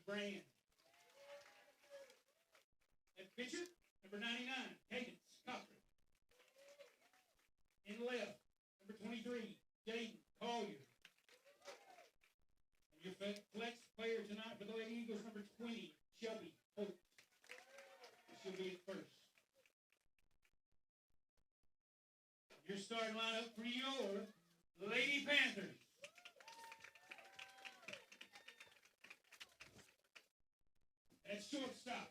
Brand. At pitcher, number 99, Cadence Cochran. In left, number 23, Jaden Collier. And your flex player tonight for the Lady Eagles, number 20, Shelby Holt. She'll be at first. Your starting lineup for your Lady Panthers. At shortstop,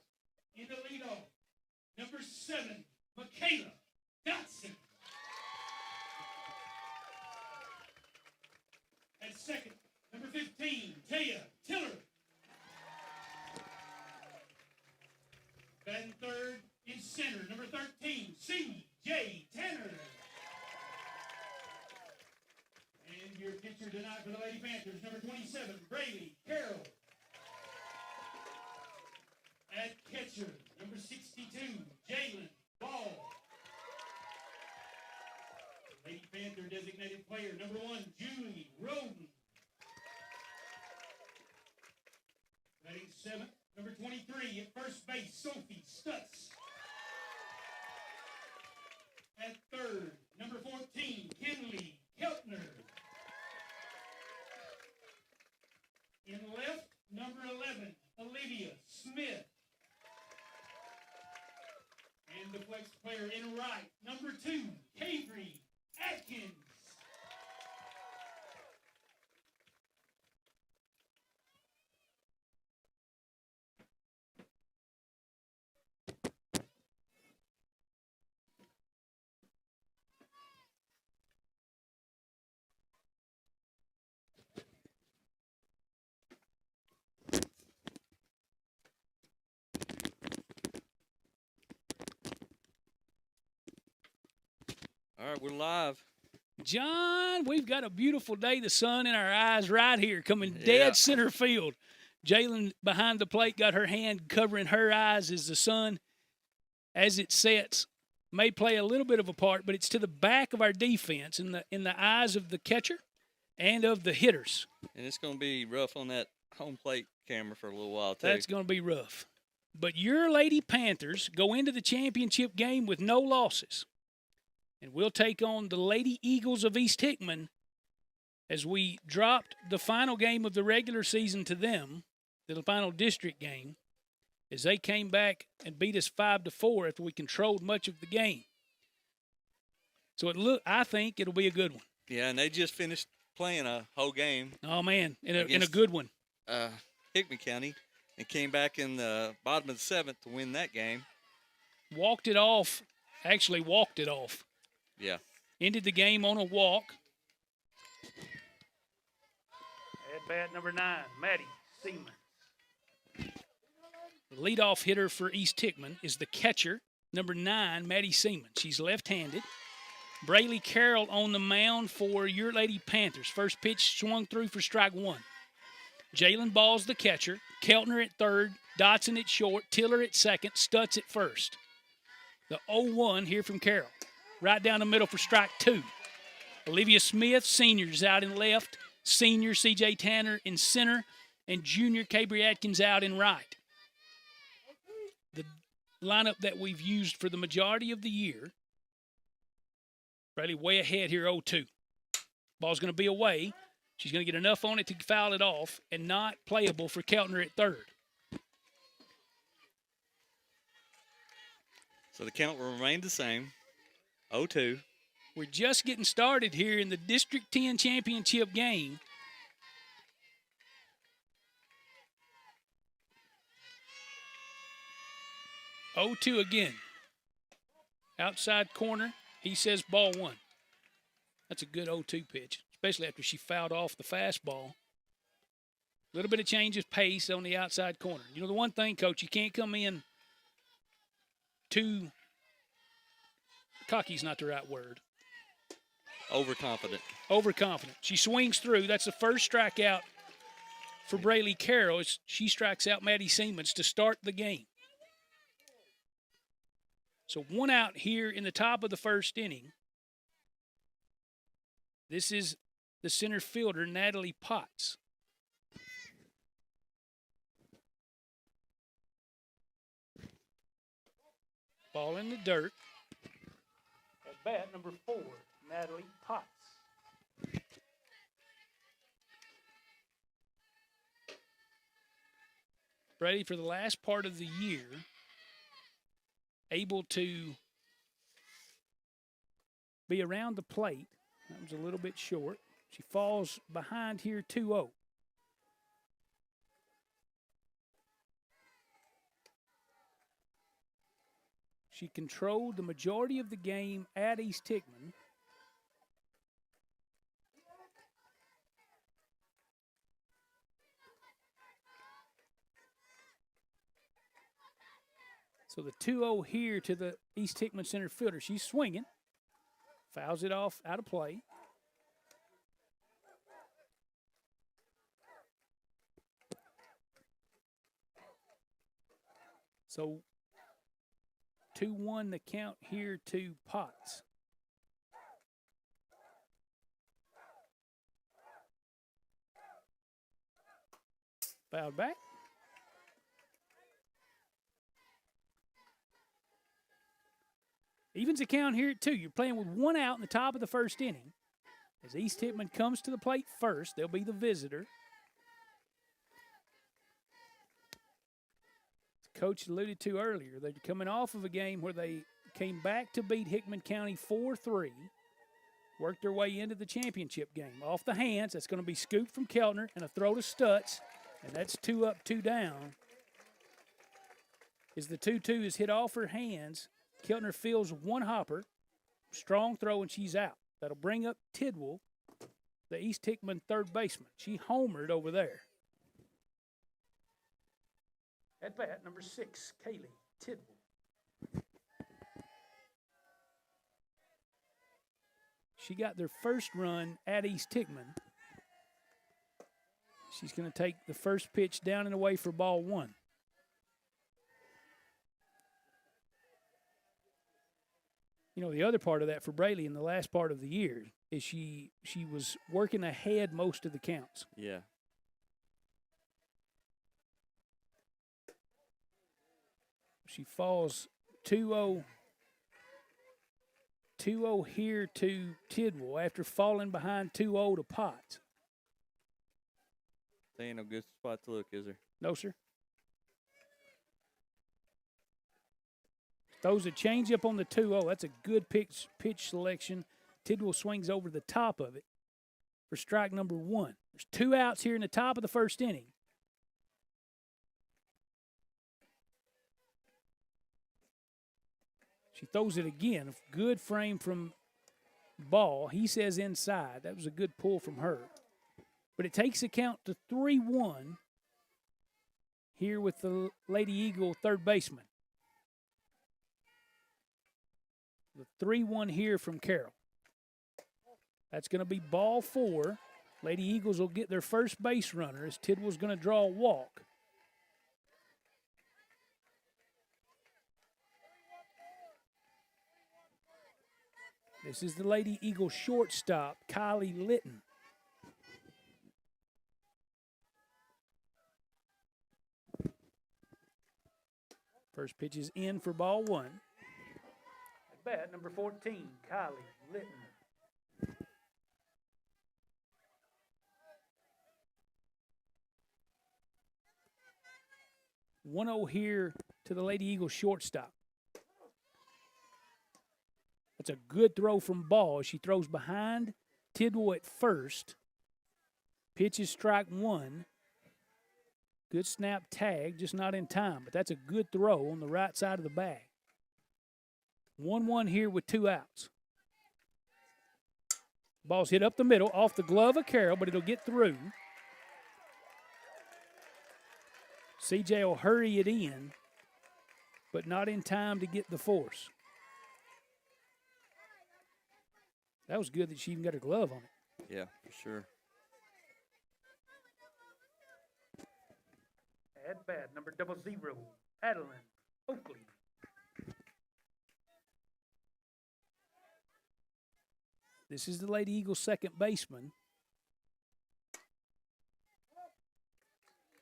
in the leadoff, number 7, Michaela Dotson. At second, number 15, Taya Tiller. Batting third in center, number 13, C.J. Tanner. And your pitcher tonight for the Lady Panthers, number 27, Braylee Carroll. At catcher, number 62, Jalen Ball. Lady Panther designated player, number 1, Julie Roden. Batting seventh, number 23, at first base, Sophie Stutz. At third, number 14, Kinley Keltner. In left, number 11, Olivia Smith. And the flex player in right, number 2, Avery Atkins. All right, we're live. John, we've got a beautiful day, the sun in our eyes right here, coming dead center field. Jalen behind the plate got her hand covering her eyes as the sun, as it sets, may play a little bit of a part, but it's to the back of our defense in the eyes of the catcher and of the hitters. And it's going to be rough on that home plate camera for a little while, too. That's going to be rough. But your Lady Panthers go into the championship game with no losses. And we'll take on the Lady Eagles of East Hickman as we dropped the final game of the regular season to them, the final district game, as they came back and beat us 5-4 after we controlled much of the game. So I think it'll be a good one. Yeah, and they just finished playing a whole game. Oh, man, in a good one. Hickman County, and came back in the bottom of the seventh to win that game. Walked it off. Yeah. Ended the game on a walk. At bat number 9, Maddie Seaman. The leadoff hitter for East Hickman is the catcher, number 9, Maddie Seaman. She's left-handed. Braylee Carroll on the mound for your Lady Panthers. First pitch swung through for strike 1. Jalen Ball's the catcher. Keltner at third. Dotson at short. Tiller at second. Stutz at first. The 0-1 here from Carroll. Right down the middle for strike 2. Olivia Smith, senior, is out in left. Senior C.J. Tanner in center. And junior Cabry Atkins out in right. The lineup that we've used for the majority of the year. Really way ahead here, 0-2. Ball's going to be away. She's going to get enough on it to foul it off and not playable for Keltner at third. So the count will remain the same. 0-2. We're just getting started here in the District 10 championship game. Oh, 2 again. Outside corner. He says ball 1. That's a good 0-2 pitch, especially after she fouled off the fastball. A little bit of change of pace on the outside corner. You know, the one thing, Coach, you can't come in too cocky's not the right word. Overconfident. She swings through. That's the first strikeout for Braylee Carroll. She strikes out Maddie Siemens to start the game. So 1 out here in the top of the first inning. This is the center fielder, Natalie Potts. Ball in the dirt. At bat, number 4, Natalie Potts. Brady, for the last part of the year, able to be around the plate. That was a little bit short. She falls behind here 2-0. She controlled the majority of the game at East Hickman. So the 2-0 here to the East Hickman center fielder. She's swinging. Fouls it off out of play. So 2-1 the count here to Potts. Fouled back. Evens the count here at 2. You're playing with 1 out in the top of the first inning. As East Hickman comes to the plate first, they'll be the visitor. As Coach alluded to earlier, they're coming off of a game where they came back to beat Hickman County 4-3, worked their way into the championship game. Off the hands, that's going to be scooped from Keltner and a throw to Stutz, and that's 2 up, 2 down. As the 2-2 is hit off her hands, Keltner fields 1 hopper, strong throw, and she's out. That'll bring up Tidwell, the East Hickman third baseman. She homered over there. At bat, number 6, Kaylee Tidwell. She got their first run at East Hickman. She's going to take the first pitch down and away for ball 1. You know, the other part of that for Braley in the last part of the year is she was working ahead most of the counts. Yeah. She falls 2-0 here to Tidwell after falling behind 2-0 to Potts. That ain't no good spot to look, is there? No, sir. Throws a changeup on the 2-0. That's a good pitch selection. Tidwell swings over the top of it for strike number 1. There's 2 outs here in the top of the first inning. She throws it again. Good frame from Ball. He says inside. That was a good pull from her. But it takes the count to 3-1 here with the Lady Eagle third baseman. The 3-1 here from Carroll. That's going to be ball 4. Lady Eagles will get their first base runner as Tidwell's going to draw a walk. This is the Lady Eagle shortstop, Kylie Litton. First pitch is in for ball 1. At bat, number 14, Kylie Litton. One-0 here to the Lady Eagle shortstop. That's a good throw from Ball. She throws behind Tidwell at first. Pitch is strike 1. Good snap tag, just not in time. But that's a good throw on the right side of the bag. 1-1 here with 2 outs. Ball's hit up the middle, off the glove of Carroll, but it'll get through. CJ will hurry it in, but not in time to get the force. That was good that she even got her glove on it. Yeah, for sure. At bat, number 00, Adeline Oakley. This is the Lady Eagles' second baseman.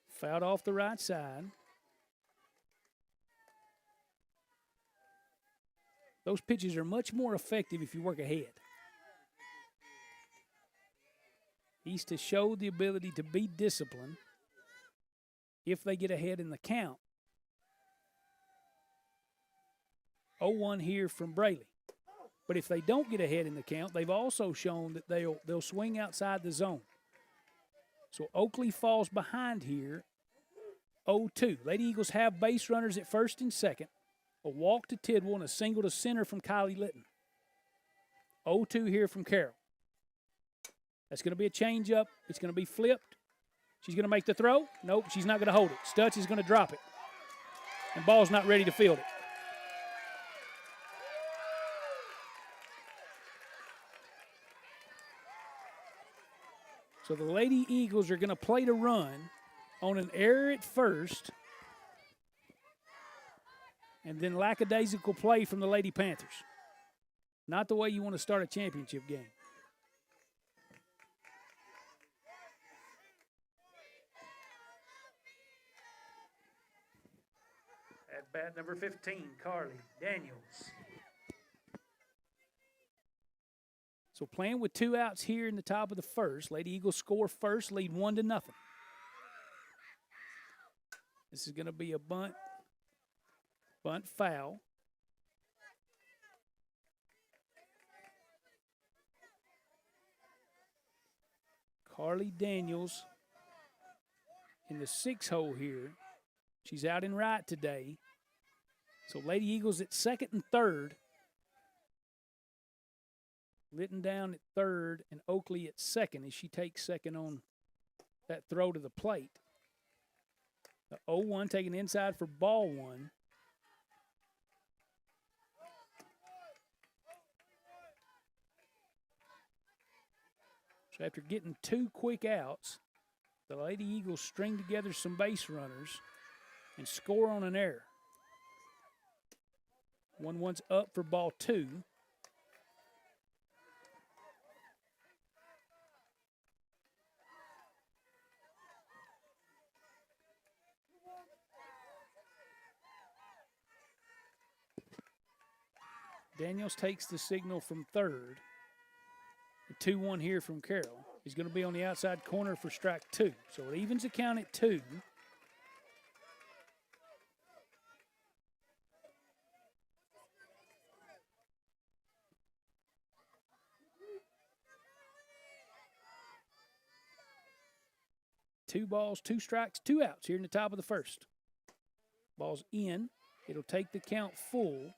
Fouled off the right side. Those pitches are much more effective if you work ahead. East has showed the ability to be disciplined if they get ahead in the count. 0-1 here from Braley. But if they don't get ahead in the count, they've also shown that they'll swing outside the zone. So Oakley falls behind here, 0-2. Lady Eagles have base runners at first and second, a walk to Tidwell, and a single to center from Kylie Litton. 0-2 here from Carroll. That's going to be a changeup. It's going to be flipped. She's going to make the throw. Nope, she's not going to hold it. Stutz is going to drop it. And ball's not ready to field it. So the Lady Eagles are going to play to run on an error at first, and then lackadaisical play from the Lady Panthers. Not the way you want to start a championship game. At bat number 15, Carly Daniels. So playing with 2 outs here in the top of the first. Lady Eagles score first, lead 1-0. This is going to be a bunt foul. Carly Daniels in the 6 hole here. She's out in right today. So Lady Eagles at second and third. Litton down at third, and Oakley at second as she takes second on that throw to the plate. The 0-1 taken inside for ball 1. So after getting 2 quick outs, the Lady Eagles string together some base runners and score on an error. 1-1's up for ball 2. Daniels takes the signal from third. The 2-1 here from Carroll. He's going to be on the outside corner for strike 2. So it evens the count at 2. Two balls, 2 strikes, 2 outs here in the top of the first. Ball's in. It'll take the count full.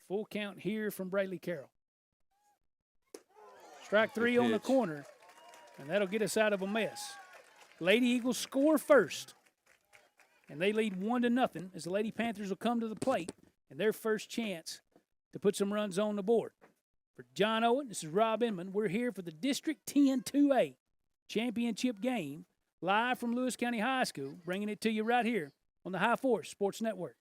Full count here from Braley Carroll. Strike 3 on the corner, and that'll get us out of a mess. Lady Eagles score first, and they lead 1-0 as the Lady Panthers will come to the plate and their first chance to put some runs on the board. For John Owen, this is Rob Inman. We're here for the District 10 2A championship game live from Lewis County High School, bringing it to you right here on the High Force Sports Network.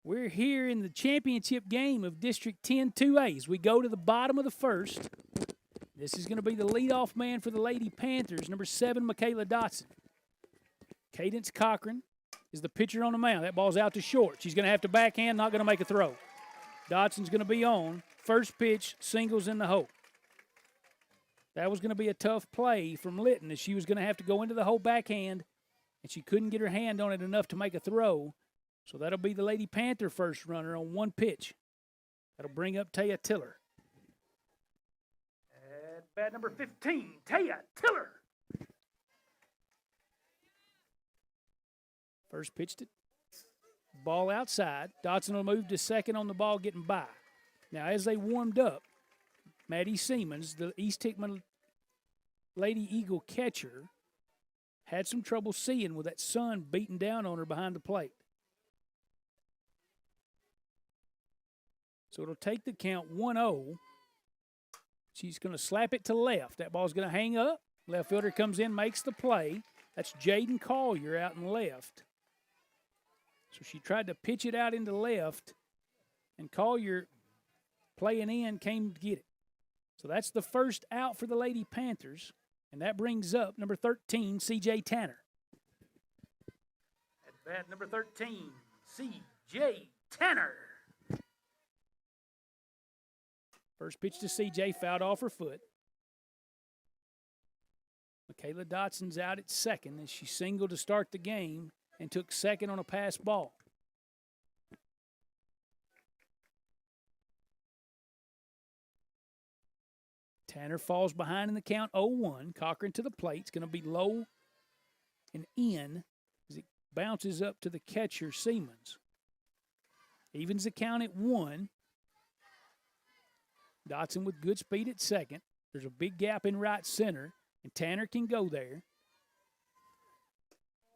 We're here in the championship game of District 10 2A. As we go to the bottom of the first, this is going to be the leadoff man for the Lady Panthers, number 7, Michaela Dotson. Cadence Cochran is the pitcher on the mound. That ball's out to short. She's going to have to backhand, not going to make a throw. Dotson's going to be on. First pitch, singles in the hole. That was going to be a tough play from Litton, as she was going to have to go into the hole backhand, and she couldn't get her hand on it enough to make a throw. So that'll be the Lady Panther first runner on one pitch. That'll bring up Taya Tiller. At bat number 15, Taya Tiller. First pitch to ball outside. Dotson will move to second on the ball, getting by. Now, as they warmed up, Maddie Siemens, the East Hickman Lady Eagle catcher, had some trouble seeing with that sun beating down on her behind the plate. So it'll take the count 1-0. She's going to slap it to left. That ball's going to hang up. Left fielder comes in, makes the play. That's Jaden Collier out in left. So she tried to pitch it out into left, and Collier, playing in, came to get it. So that's the first out for the Lady Panthers, and that brings up number 13, C.J. Tanner. At bat number 13, C.J. Tanner. First pitch to C.J., fouled off her foot. Michaela Dotson's out at second as she singled to start the game and took second on a pass ball. Tanner falls behind in the count 0-1. Cochran to the plate. It's going to be low and in as it bounces up to the catcher, Siemens. Evens the count at 1. Dotson with good speed at second. There's a big gap in right center, and Tanner can go there.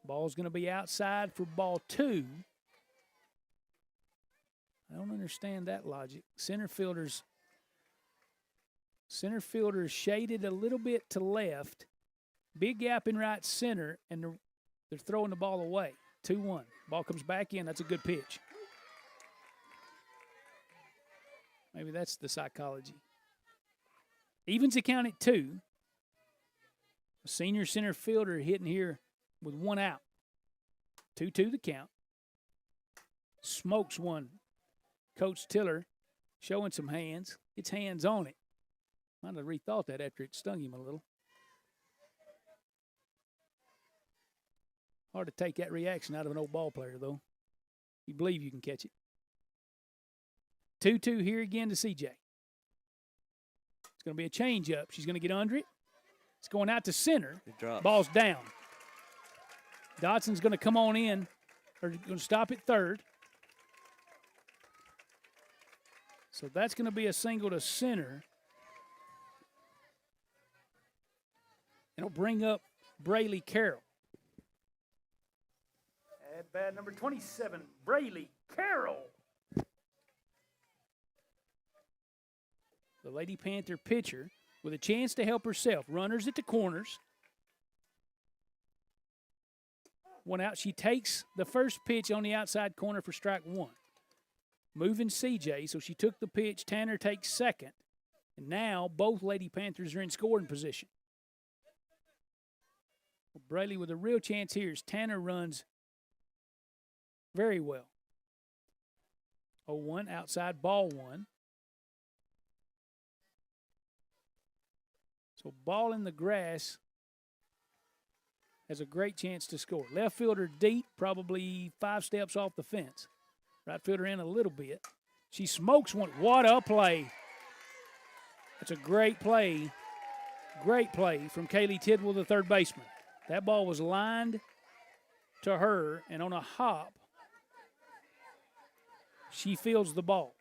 Ball's going to be outside for ball 2. I don't understand that logic. Center fielder's shaded a little bit to left. Big gap in right center, and they're throwing the ball away. 2-1. Ball comes back in. That's a good pitch. Maybe that's the psychology. Evens the count at 2. A senior center fielder hitting here with 1 out. 2-2 the count. Smokes one. Coach Tiller showing some hands. Gets hands on it. Might have rethought that after it stung him a little. Hard to take that reaction out of an old ball player, though. You believe you can catch it. 2-2 here again to CJ. It's going to be a changeup. She's going to get under it. It's going out to center. Ball's down. Dotson's going to come on in, or going to stop at third. So that's going to be a single to center. And it'll bring up Braylee Carroll. At bat number 27, Braylee Carroll. The Lady Panther pitcher with a chance to help herself. Runners at the corners. 1 out. She takes the first pitch on the outside corner for strike 1. Moving CJ, so she took the pitch. Tanner takes second. And now both Lady Panthers are in scoring position. Well, Braley with a real chance here as Tanner runs very well. 0-1 outside, ball 1. So ball in the grass has a great chance to score. Left fielder deep, probably 5 steps off the fence. Right fielder in a little bit. She smokes one. What a play. That's a great play. Great play from Kaylee Tidwell, the third baseman. That ball was lined to her, and on a hop, she fields the ball.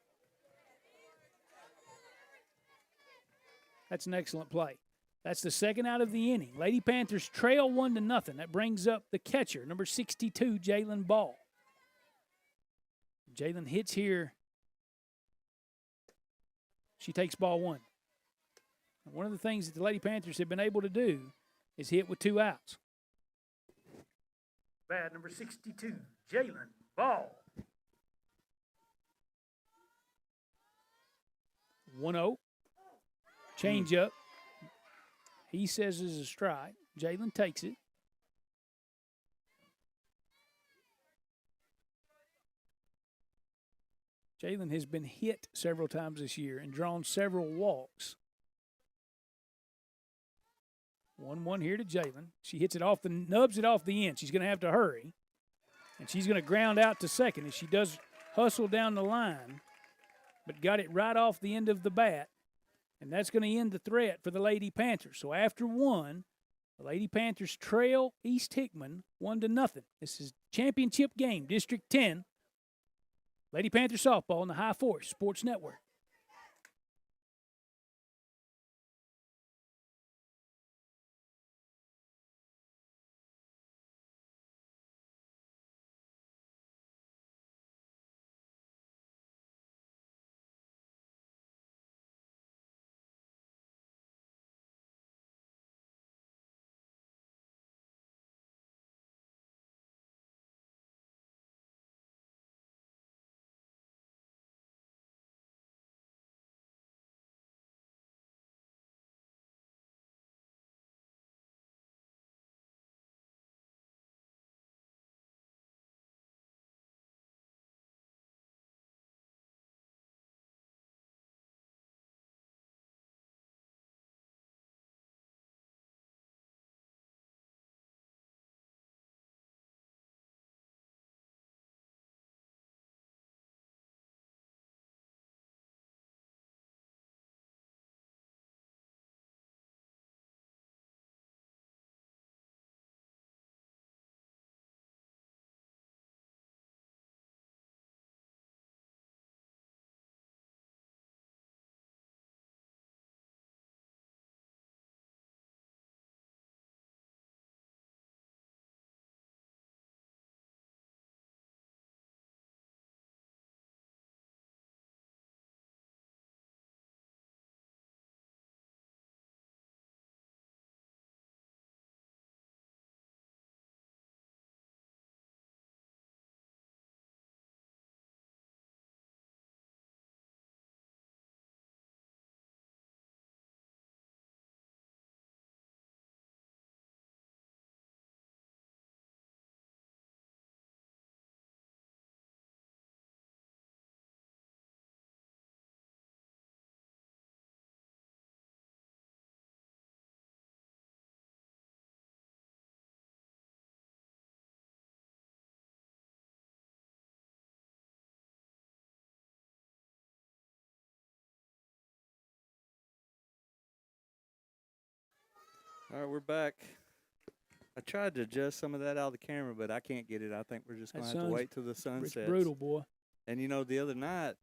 That's an excellent play. That's the second out of the inning. Lady Panthers trail 1-0. That brings up the catcher, number 62, Jalen Ball. Jalen hits here. She takes ball 1. One of the things that the Lady Panthers have been able to do is hit with 2 outs. Bat number 62, Jalen Ball. 1-0. Change up. He says it's a strike. Jalen takes it. Jalen has been hit several times this year and drawn several walks. 1-1 here to Jalen. She hits it off nubs it off the end. She's going to have to hurry. And she's going to ground out to second as she does hustle down the line, but got it right off the end of the bat. And that's going to end the threat for the Lady Panthers. So after 1, the Lady Panthers trail East Hickman 1-0. This is championship game, District 10. Lady Panther softball on the High Force Sports Network. All right, we're back. I tried to adjust some of that out of the camera, but I can't get it. I think we're just going to have to wait till the sun It's sets. brutal, boy. And, you know, the other night,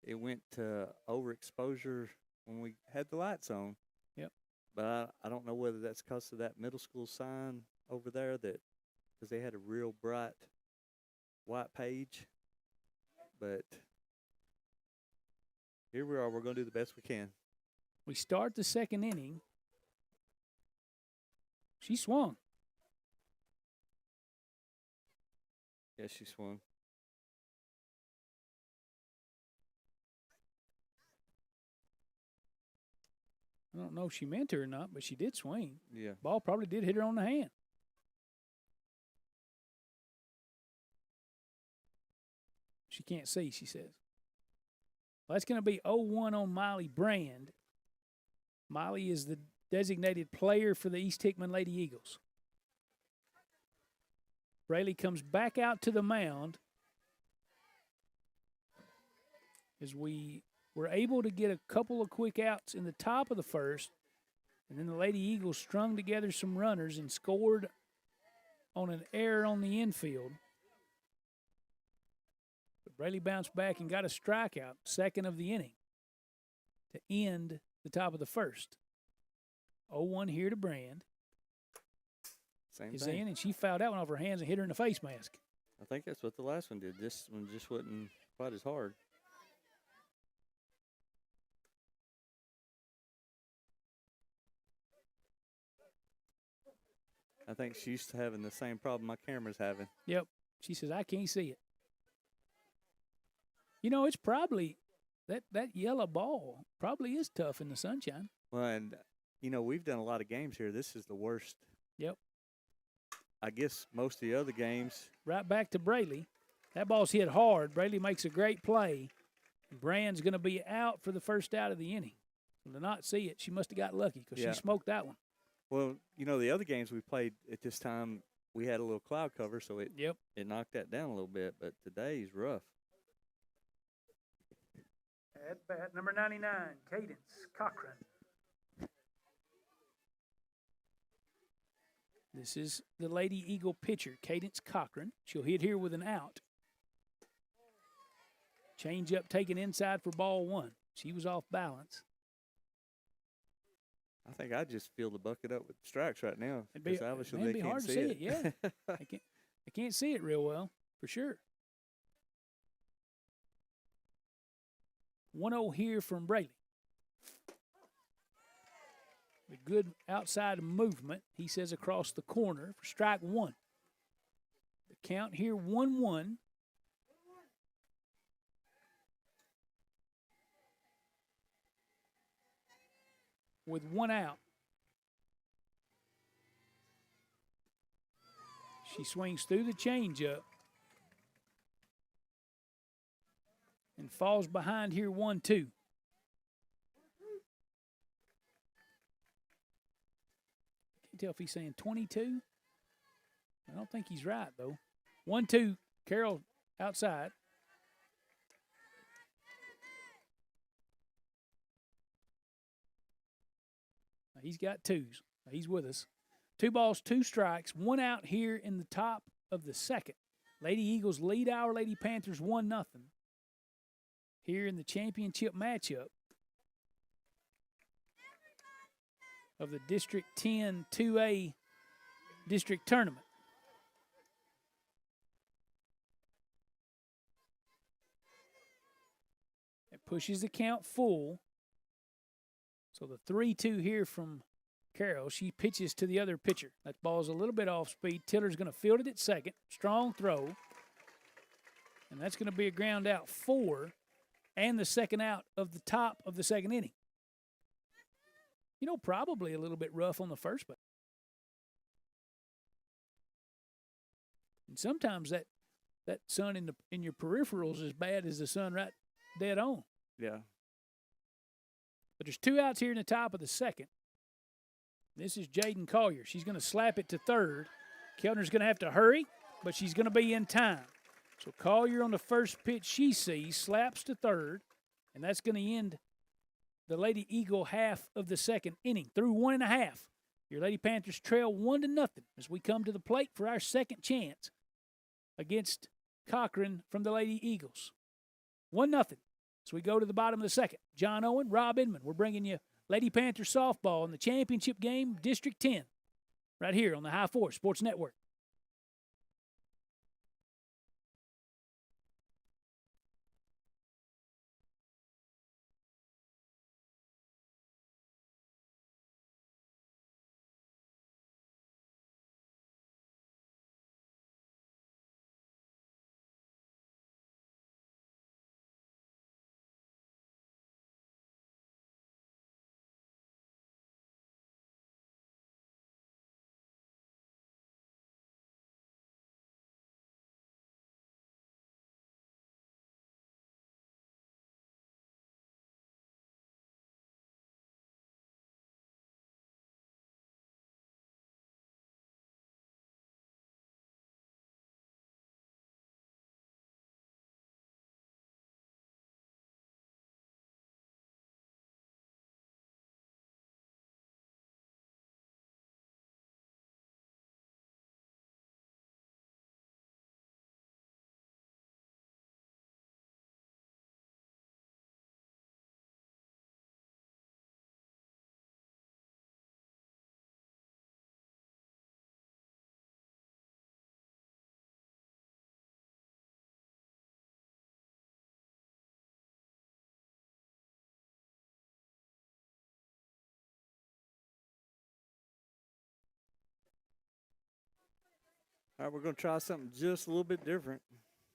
it went to overexposure when we had the lights on. Yep. But I don't know whether that's because of that middle school sign over there because they had a real bright white page. But here we are. We're going to do the best we can. We start the second inning. She swung. Yes, she swung. I don't know if she meant to or not, but she did swing. Yeah. Ball probably did hit her on the hand. She can't see, she says. Well, that's going to be 0-1 on Miley Brand. Miley is the designated player for the East Hickman Lady Eagles. Braley comes back out to the mound as we were able to get a couple of quick outs in the top of the first, and then the Lady Eagles strung together some runners and scored on an error on the infield. But Braley bounced back and got a strikeout, second of the inning, to end the top of the first. 0-1 here to Brand. Same Is thing. in, and she fouled that one off her hands and hit her in the face mask. I think that's what the last one did. This one just wasn't quite as hard. I think she's used to having the same problem my camera's having. Yep. She says, I can't see it. You know, it's probably that yellow ball probably is tough in the sunshine. Well, and we've done a lot of games here. This is the worst. Yep. I guess most of the other games. Right back to Braley. That ball's hit hard. Braley makes a great play. Brand's going to be out for the first out of the inning. To not see it, she must have got lucky because she smoked that one. Well, the other games we played at this time, we had a little cloud cover, so it knocked that down a little bit. But today's rough. At bat, number 99, Cadence Cochran. This is the Lady Eagle pitcher, Cadence Cochran. She'll hit here with an out. Change up taken inside for ball one. She was off balance. I think I just fill the bucket up with strikes right now. It'd be hard to see it. Yeah, I can't see it real well, for sure. 1-0 here from Braley. The good outside movement, he says, across the corner for strike one. The count here 1-1. With one out. She swings through the changeup and falls behind here 1-2. Can't tell if he's saying 22. I don't think he's right, though. 1-2, Carroll outside. He's got twos. He's with us. 2 balls, 2 strikes, 1 out here in the top of the second. Lady Eagles lead our Lady Panthers 1-0 here in the championship matchup of the District 10 2A district tournament. It pushes the count full. So the 3-2 here from Carroll. She pitches to the other pitcher. That ball's a little bit off speed. Tiller's going to field it at second. Strong throw. And that's going to be a ground out 4 and the second out of the top of the second inning. Probably a little bit rough on the first base. And sometimes that sun in your peripherals is as bad as the sun right dead on. Yeah. But there's 2 outs here in the top of the second. This is Jaden Collier. She's going to slap it to third. Kellner's going to have to hurry, but she's going to be in time. So Collier on the first pitch she sees, slaps to third, and that's going to end the Lady Eagle half of the second inning. Through 1.5, your Lady Panthers trail 1-0 as we come to the plate for our second chance against Cochran from the Lady Eagles. 1-0. So we go to the bottom of the second. John Owen, Rob Inman. We're bringing you Lady Panther softball in the championship game, District 10, right here on the High Force Sports Network. All right, we're going to try something just a little bit different.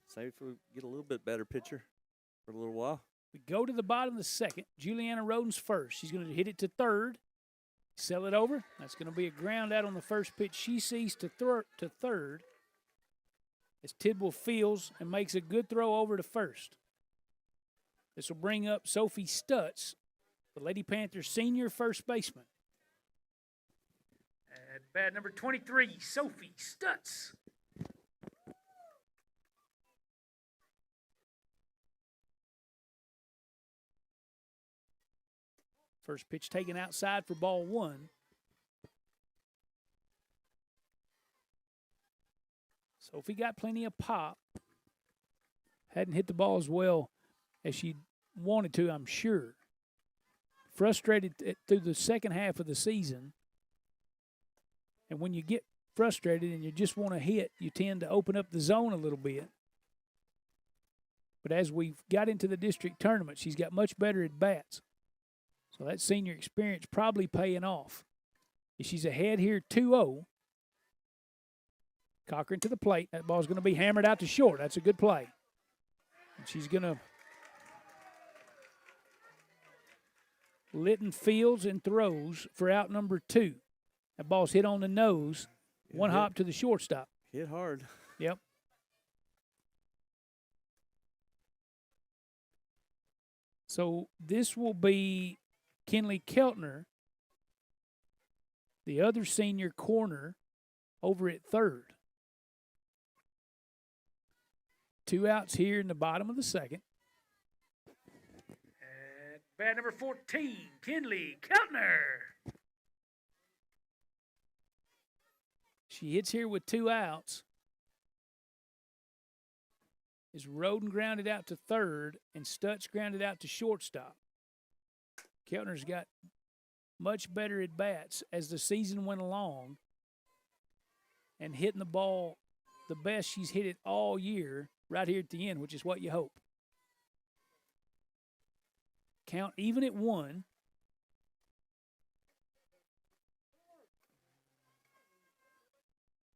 See if we get a little bit better pitcher for a little while. We go to the bottom of the second. Juliana Roden's first. She's going to hit it to third. Sell it over. That's going to be a ground out on the first pitch. She sees to third as Tidwell fields and makes a good throw over to first. This will bring up Sophie Stutz, the Lady Panthers senior first baseman. At bat number 23, Sophie Stutz. First pitch taken outside for ball one. Sophie got plenty of pop. Hadn't hit the ball as well as she wanted to, I'm sure. Frustrated through the second half of the season. And when you get frustrated and you just want to hit, you tend to open up the zone a little bit. But as we've got into the district tournament, she's got much better at bats. So that senior experience probably paying off. She's ahead here 2-0. Cochran to the plate. That ball's going to be hammered out to short. That's a good play. And she's going to Litton fields and throws for out number 2. That ball's hit on the nose. One hop to the shortstop. Hit hard. Yep. So this will be Kinley Keltner, the other senior corner, over at third. 2 outs here in the bottom of the second. At bat number 14, Kinley Keltner. She hits here with 2 outs. Is Roden grounded out to third and Stutz grounded out to shortstop. Keltner's got much better at bats as the season went along and hitting the ball the best she's hit it all year right here at the end, which is what you hope. Count even at 1.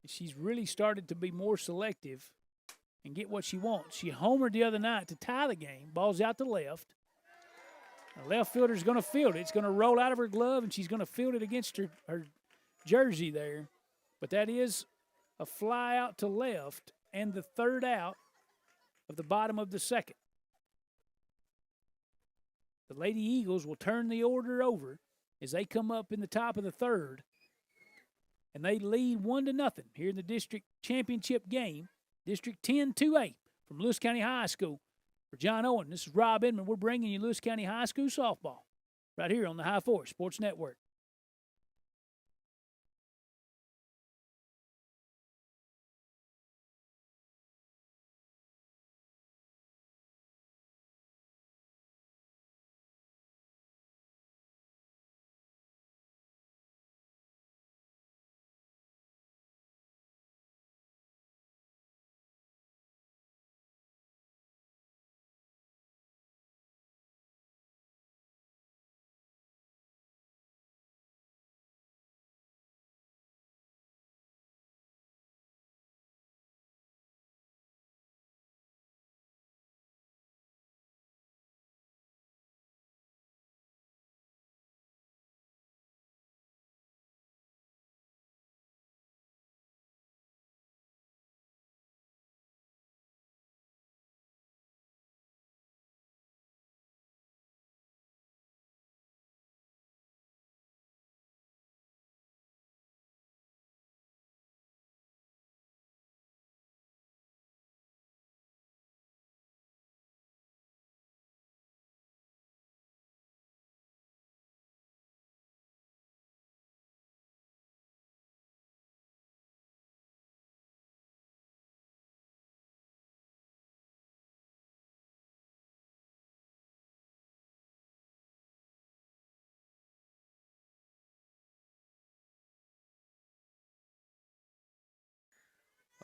She's really started to be more selective and get what she wants. She homered the other night to tie the game. Ball's out to left. The left fielder's going to field it. It's going to roll out of her glove, and she's going to field it against her jersey there. But that is a fly out to left and the third out of the bottom of the second. The Lady Eagles will turn the order over as they come up in the top of the third, and they lead 1-0 here in the district championship game. District 10 2A from Lewis County High School. For John Owen, this is Rob Inman. We're bringing you Lewis County High School softball right here on the High Force Sports Network.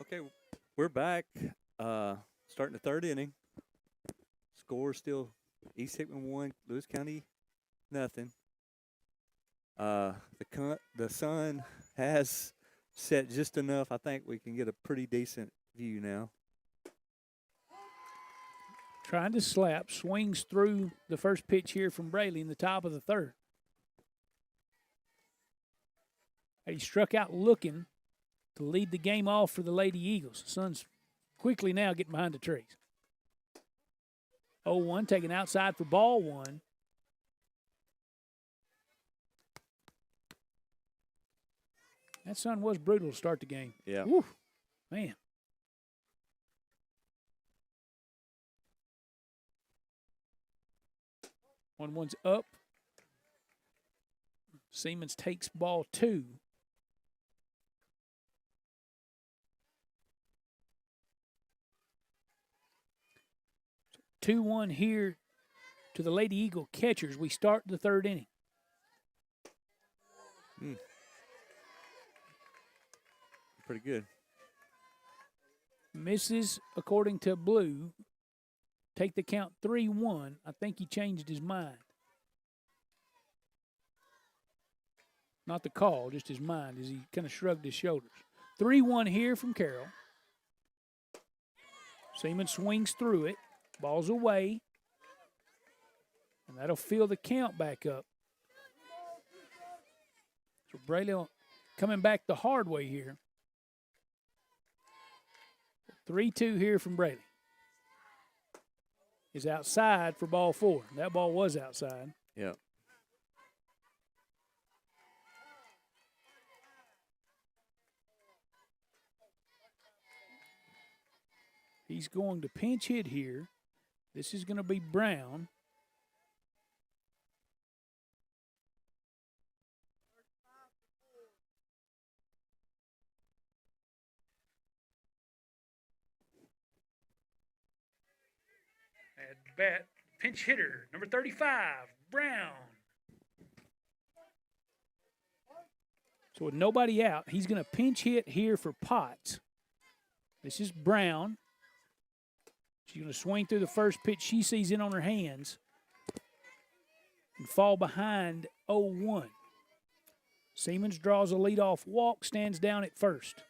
Okay, we're back. Starting the third inning. Score still East Hickman 1, Lewis County nothing. The sun has set just enough. I think we can get a pretty decent view now. Trying to slap, swings through the first pitch here from Braley in the top of the third. He struck out looking to lead the game off for the Lady Eagles. The Suns quickly now getting behind the trees. 0-1, taken outside for ball one. That sun was brutal to start the game. Yeah. Woo, man. One's up. Siemens takes ball two. So 2-1 here to the Lady Eagle catchers. We start the third inning. Pretty good. Misses, according to Blue, take the count 3-1. I think he changed his mind. Not the call, just his mind as he kind of shrugged his shoulders. 3-1 here from Carroll. Seaman swings through it. Ball's away. And that'll fill the count back up. So Braley coming back the hard way here. 3-2 here from Braley. Is outside for ball four. That ball was outside. Yeah. He's going to pinch hit here. This is going to be Brown. At bat, pinch hitter, number 35, Brown. So with nobody out, he's going to pinch hit here for Potts. This is Brown. She's going to swing through the first pitch she sees in on her hands and fall behind 0-1. Siemens draws a leadoff walk, stands down at first.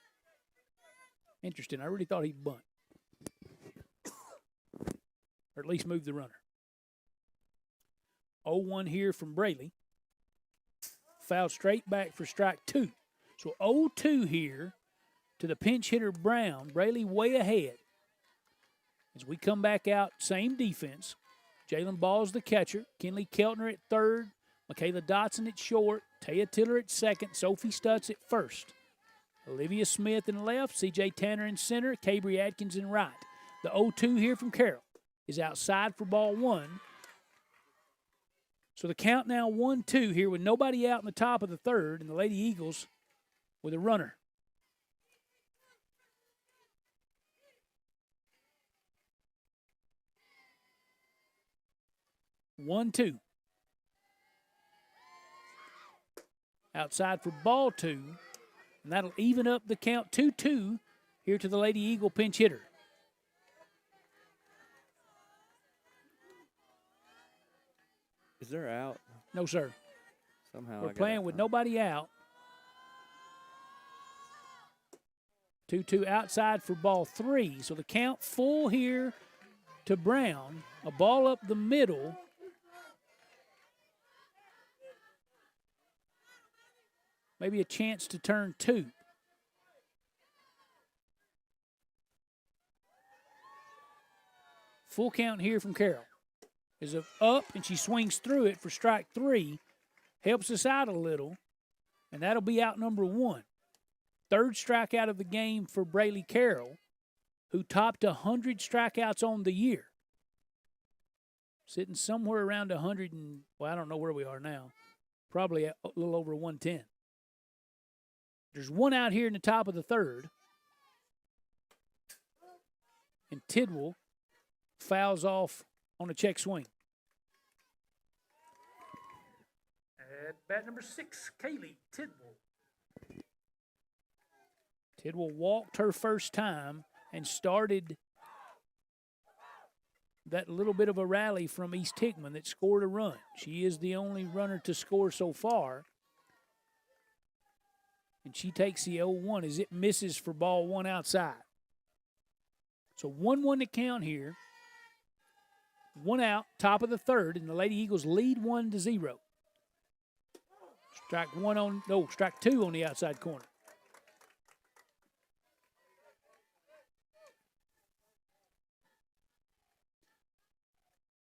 Interesting. I really thought he'd bunt. Or at least move the runner. 0-1 here from Braley. Foul straight back for strike two. So 0-2 here to the pinch hitter Brown. Braley way ahead. As we come back out, same defense. Jalen Ball's the catcher. Kenley Keltner at third. Michaela Dotson at short. Taya Tiller at second. Sophie Stutz at first. Olivia Smith in left. C.J. Tanner in center. Cabry Atkins in right. The 0-2 here from Carroll is outside for ball one. So the count now 1-2 here with nobody out in the top of the third, and the Lady Eagles with a runner. One-two. Outside for ball two, and that'll even up the count 2-2 here to the Lady Eagle pinch hitter. Is there out? No, sir. Somehow We're playing with nobody out. 2-2 outside for ball three. So the count full here to Brown. A ball up the middle. Maybe a chance to turn two. Full count here from Carroll. Is up, and she swings through it for strike three. Helps us out a little, and that'll be out number one. Third strikeout of the game for Braley Carroll, who topped 100 strikeouts on the year. Sitting somewhere around 100 and, well, I don't know where we are now. Probably a little over 110. There's one out here in the top of the third. And Tidwell fouls off on a check swing. At bat number 6, Kaylee Tidwell. Tidwell walked her first time and started that little bit of a rally from East Hickman that scored a run. She is the only runner to score so far. And she takes the 0-1 as it misses for ball one outside. So 1-1 to count here. 1 out, top of the third, and the Lady Eagles lead 1-0. Strike 2 on the outside corner.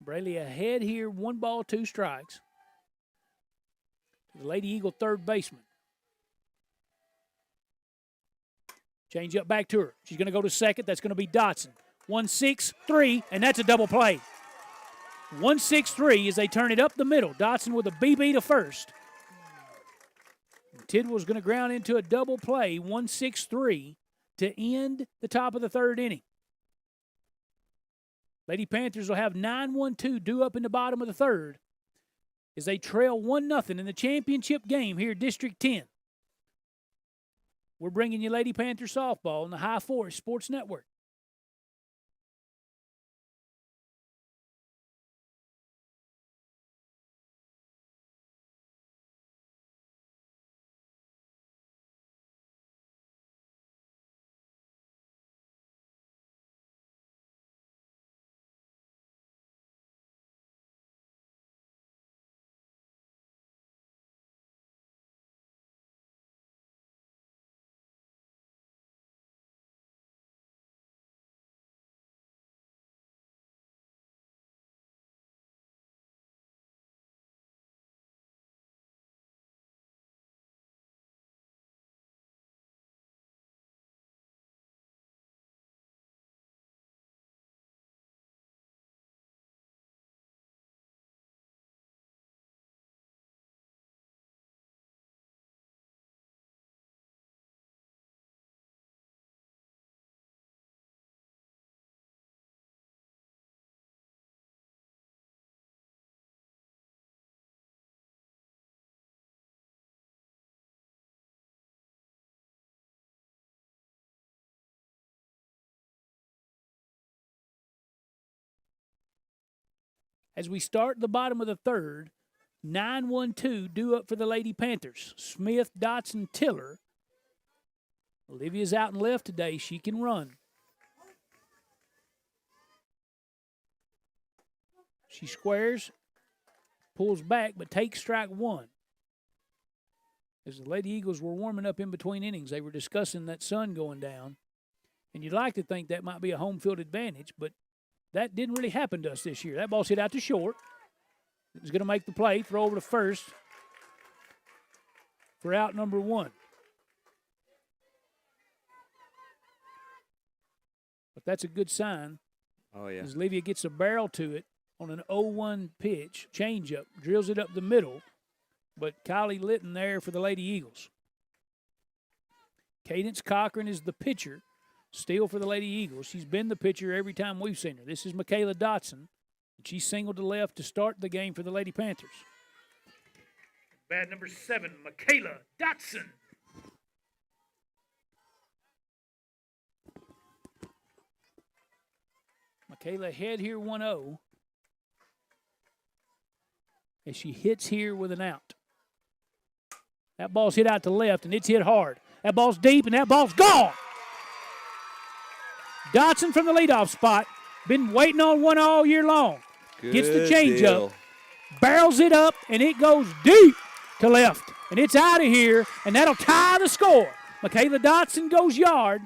Braley ahead here, 1 ball, 2 strikes. The Lady Eagle third baseman. Change up back to her. She's going to go to second. That's going to be Dotson. 1-6-3, and that's a double play. 1-6-3 as they turn it up the middle. Dotson with a BB to first. Tidwell's going to ground into a double play, 1-6-3, to end the top of the third inning. Lady Panthers will have 9-1-2 due up in the bottom of the third as they trail 1-0 in the championship game here at District 10. We're bringing you Lady Panther softball on the High Forest Sports Network. As we start the bottom of the third, 9-1-2 due up for the Lady Panthers. Smith, Dotson, Tiller. Olivia's out and left today. She can run. She squares, pulls back, but takes strike 1. As the Lady Eagles were warming up in between innings, they were discussing that sun going down. And you'd like to think that might be a home field advantage, but that didn't really happen to us this year. That ball's hit out to short. It was going to make the play, throw over to first for out number 1. But that's a good sign. Oh, yeah. As Olivia gets a barrel to it on an 0-1 pitch, changeup, drills it up the middle. But Kylie Litton there for the Lady Eagles. Cadence Cochran is the pitcher. Still for the Lady Eagles. She's been the pitcher every time we've seen her. This is Michaela Dotson. She singled to left to start the game for the Lady Panthers. Bat number 7, Michaela Dotson. Michaela head here 1-0. As she hits here with an out. That ball's hit out to left, and it's hit hard. That ball's deep, and that ball's gone. Dotson from the leadoff spot. Been waiting on one all year long. Good Gets the changeup. deal. Barrels it up, and it goes deep to left. And it's out of here, and that'll tie the score. Michaela Dotson goes yard.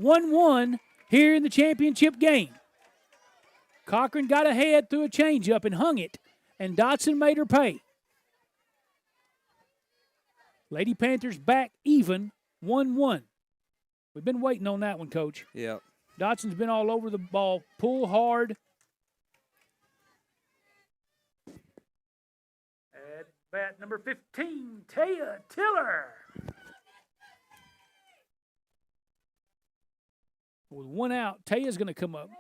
1-1 here in the championship game. Cochran got ahead through a changeup and hung it, and Dotson made her pay. Lady Panthers back even, 1-1. We've been waiting on that one, Coach. Yep. Dotson's been all over the ball. Pull hard. At bat number 15, Taya Tiller. With 1 out, Taya's going to come up.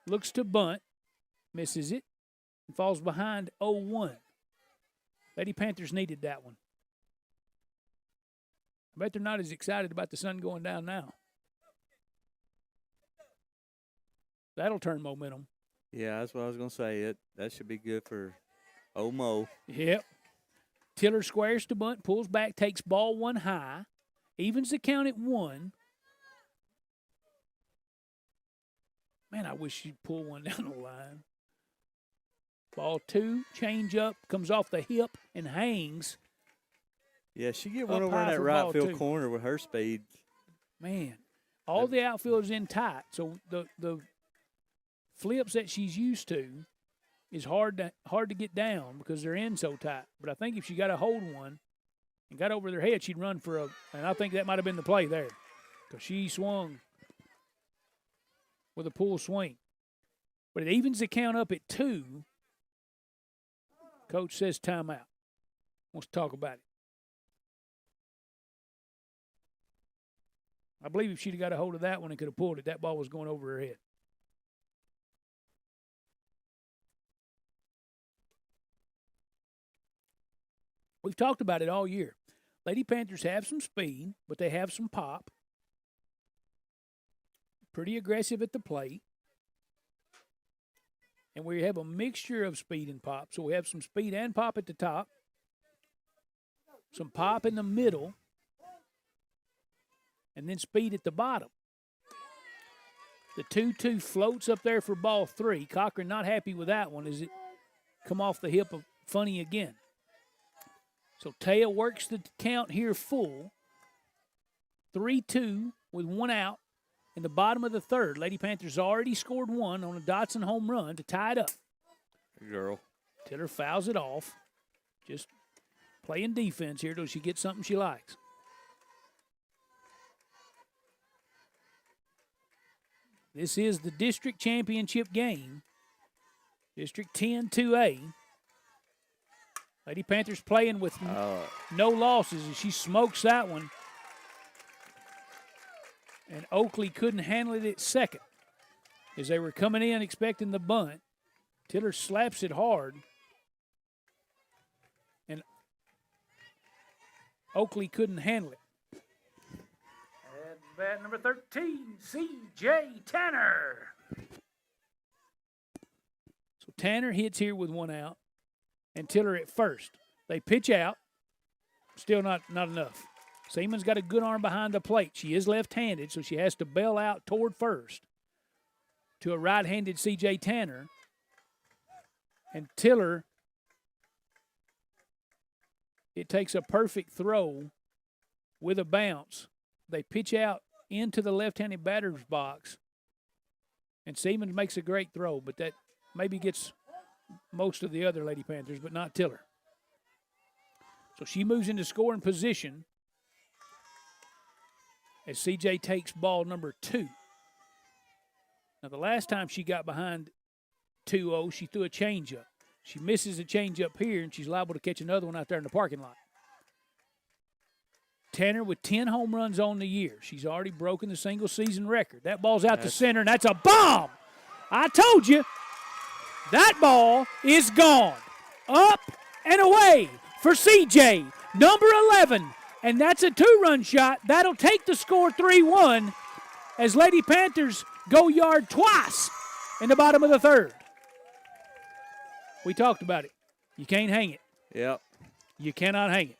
Looks to bunt. Misses it. And falls behind 0-1. Lady Panthers needed that one. I bet they're not as excited about the sun going down now. That'll turn momentum. Yeah, that's what I was going to say. That should be good for Omo. Yep. Tiller squares to bunt, pulls back, takes ball 1 high, evens the count at 1. Man, I wish she'd pull one down the line. Ball 2, change up, comes off the hip and hangs. Yeah, she get one Up over in high that for right ball field 2. corner with her speed. Man, all the outfielders in tight. So the flips that she's used to is hard to get down because they're in so tight. But I think if she got a hold one and got over their head, she'd run for and I think that might have been the play there because she swung with a pull swing. But it evens the count up at 2. Coach says timeout. Wants to talk about it. I believe if she'd have got a hold of that one and could have pulled it, that ball was going over her head. We've talked about it all year. Lady Panthers have some speed, but they have some pop. Pretty aggressive at the plate. And we have a mixture of speed and pop. So we have some speed and pop at the top, some pop in the middle, and then speed at the bottom. The 2-2 floats up there for ball 3. Cochran not happy with that one as it come off the hip of Funny again. So Taya works the count here full. 3-2 with one out in the bottom of the third. Lady Panthers already scored one on a Dotson home run to tie it up. Girl. Tiller fouls it off. Just playing defense here till she gets something she likes. This is the district championship game. District 10 2A. Lady Panthers playing with no losses, and she smokes that one. And Oakley couldn't handle it at second. As they were coming in expecting the bunt, Tiller slaps it hard. And Oakley couldn't handle it. And bat number 13, C.J. Tanner. So Tanner hits here with one out. And Tiller at first. They pitch out. Still not enough. Seaman's got a good arm behind the plate. She is left-handed, so she has to bail out toward first to a right-handed C.J. Tanner. And Tiller, it takes a perfect throw with a bounce. They pitch out into the left-handed batter's box. And Seaman makes a great throw, but that maybe gets most of the other Lady Panthers, but not Tiller. So she moves into scoring position as C.J. takes ball number 2. Now, the last time she got behind 2-0, she threw a changeup. She misses a changeup here, and she's liable to catch another one out there in the parking lot. Tanner with 10 home runs on the year. She's already broken the single-season record. That ball's out to center, and that's a bomb. I told you. That ball is gone. Up and away for C.J., number 11. And that's a 2-run shot. That'll take the score 3-1 as Lady Panthers go yard twice in the bottom of the third. We talked about it. You can't hang it. Yep. You cannot hang it.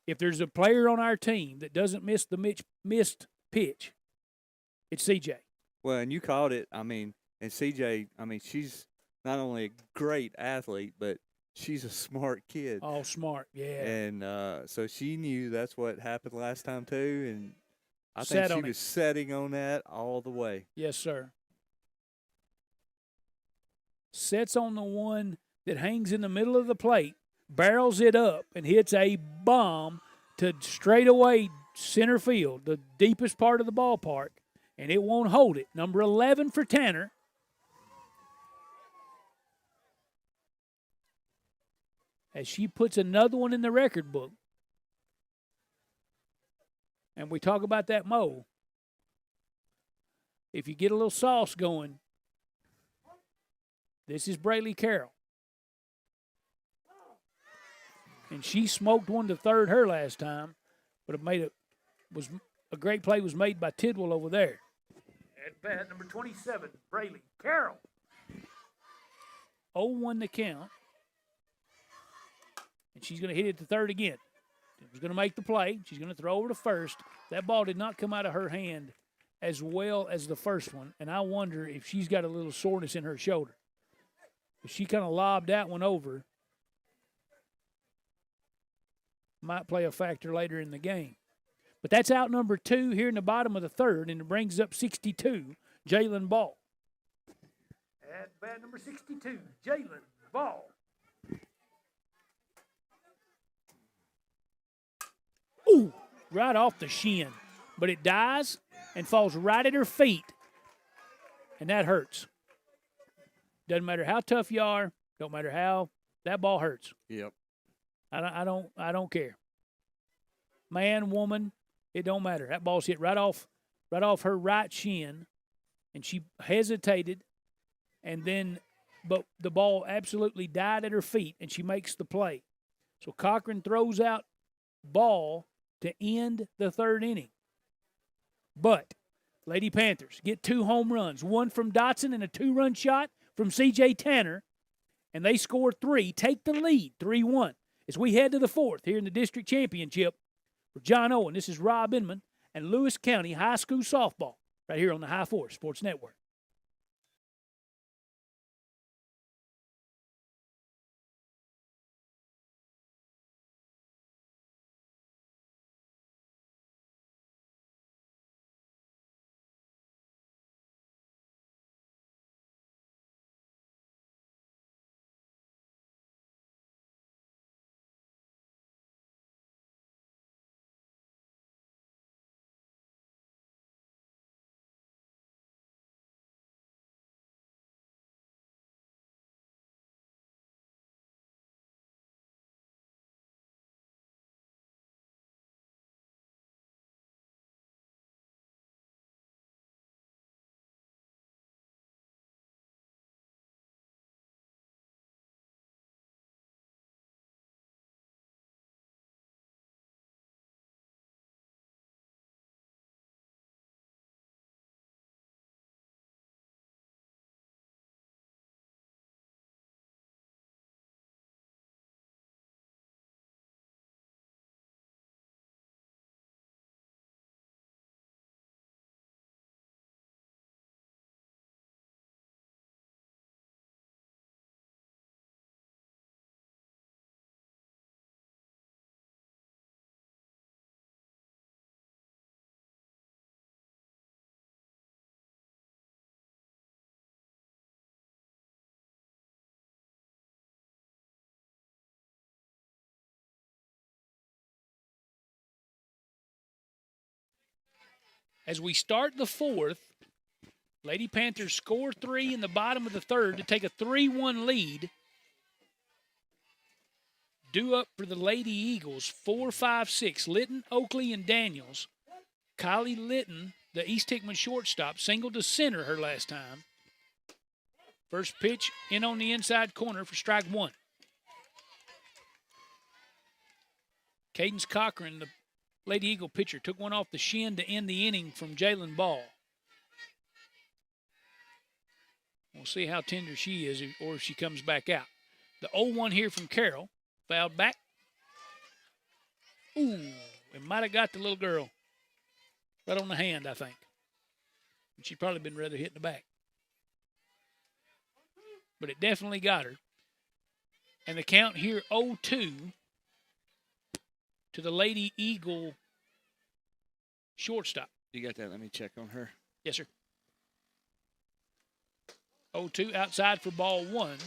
If there's a player on our team that doesn't miss the missed pitch, it's C.J. Well, and you called it. I mean, and C.J., I mean, she's not only a great athlete, but she's a smart kid. Oh, smart, yeah. And so she knew that's what happened last time too, and I think she was setting on that all the way. Yes, sir. Sets on the one that hangs in the middle of the plate, barrels it up, and hits a bomb to straightaway center field, the deepest part of the ballpark, and it won't hold it. Number 11 for Tanner. As she puts another one in the record book. And we talk about that Mo. If you get a little sauce going, this is Braylee Carroll. And she smoked one to third her last time, but a great play was made by Tidwell over there. At bat, number 27, Braylee Carroll. 0-1 the count. And she's going to hit it to third again. She's going to make the play. She's going to throw over to first. That ball did not come out of her hand as well as the first one, and I wonder if she's got a little soreness in her shoulder. She kind of lobbed that one over. Might play a factor later in the game. But that's out number 2 here in the bottom of the third, and it brings up 62, Jalen Ball. At bat number 62, Jalen Ball. Ooh, right off the shin. But it dies and falls right at her feet. And that hurts. Doesn't matter how tough you are, don't matter how, that ball hurts. Yep. I don't care. Man, woman, it don't matter. That ball's hit right off her right shin, and she hesitated, but the ball absolutely died at her feet, and she makes the play. So Cochran throws out Ball to end the third inning. But Lady Panthers get 2 home runs, one from Dotson and a 2-run shot from C.J. Tanner, and they score 3, take the lead 3-1 as we head to the 4th here in the district championship. For John Owen, this is Rob Inman and Lewis County High School Softball right here on the High Force Sports Network. As we start the 4th, Lady Panthers score 3 in the bottom of the third to take a 3-1 lead. Due up for the Lady Eagles, 4, 5, 6, Litton, Oakley, and Daniels. Kylie Litton, the East Hickman shortstop, singled to center her last time. First pitch in on the inside corner for strike 1. Cadence Cochran, the Lady Eagle pitcher, took one off the shin to end the inning from Jalen Ball. We'll see how tender she is or if she comes back out. The 0-1 here from Carroll. Fouled back. Ooh, it might have got the little girl right on the hand, I think. She'd probably been rather hit in the back. But it definitely got her. And the count here 0-2 to the Lady Eagle shortstop. You got that? Let me check on her. Yes, sir. 0-2 outside for ball 1.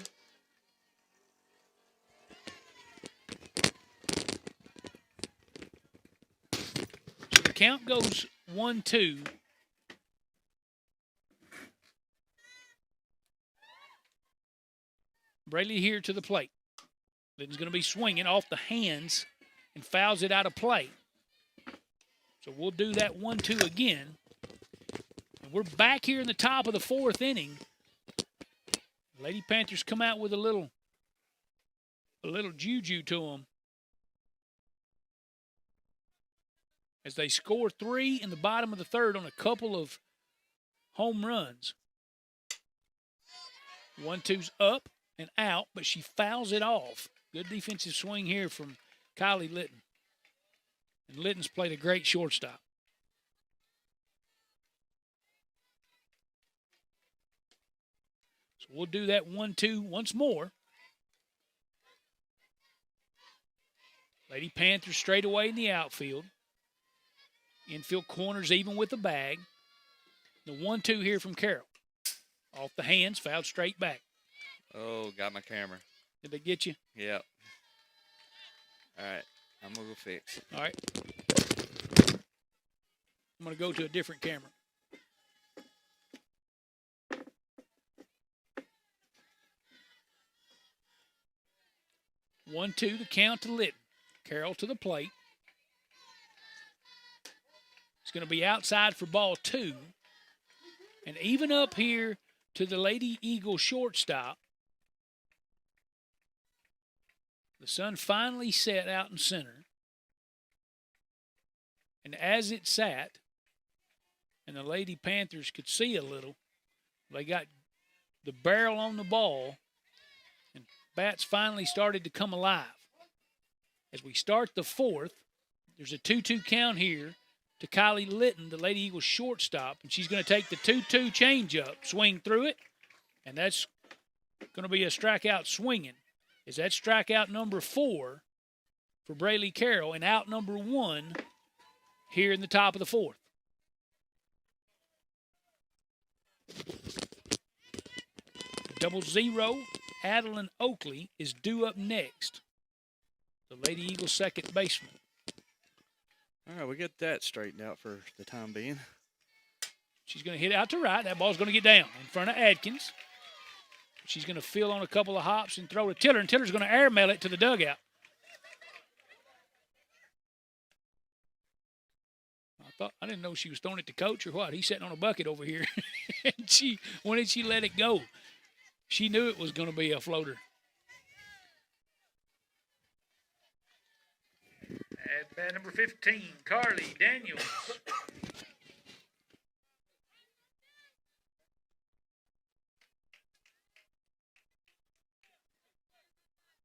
So the count goes 1-2. Braley here to the plate. Litton's going to be swinging off the hands and fouls it out of play. So we'll do that 1-2 again. And we're back here in the top of the 4th inning. Lady Panthers come out with a little juju to them as they score 3 in the bottom of the third on a couple of home runs. 1-2's up and out, but she fouls it off. Good defensive swing here from Kylie Litton. And Litton's played a great shortstop. So So we'll do that 1-2 once more. Lady Panthers straight away in the outfield. Infield corners even with the bag. The 1-2 here from Carroll. Off the hands, fouled straight back. Oh, got my camera. Did they get you? Yep. All right. I'm going to go fix. All right. I'm going to go to a different camera. One, two, the count to Litton. Carroll to the plate. It's going to be outside for ball 2. And even up here to the Lady Eagle shortstop. The sun finally set out in center. And as it sat, and the Lady Panthers could see a little, they got the barrel on the ball, and bats finally started to come alive. As we start the 4th, there's a 2-2 count here to Kylie Litton, the Lady Eagles shortstop, and she's going to take the 2-2 changeup, swing through it, and that's going to be a strikeout swinging. Is that strikeout number 4 for Braylee Carroll, and out number 1 here in the top of the 4th. Double zero, Adeline Oakley is due up next. The Lady Eagles second baseman. All right, we get that straightened out for the time being. She's going to hit out to right. That ball's going to get down in front of Adkins. She's going to fill on a couple of hops and throw to Tiller, and Tiller's going to airmail it to the dugout. I didn't know she was throwing it to coach or what. He's sitting on a bucket over here. And when did she let it go? She knew it was going to be a floater. At bat number 15, Carly Daniels.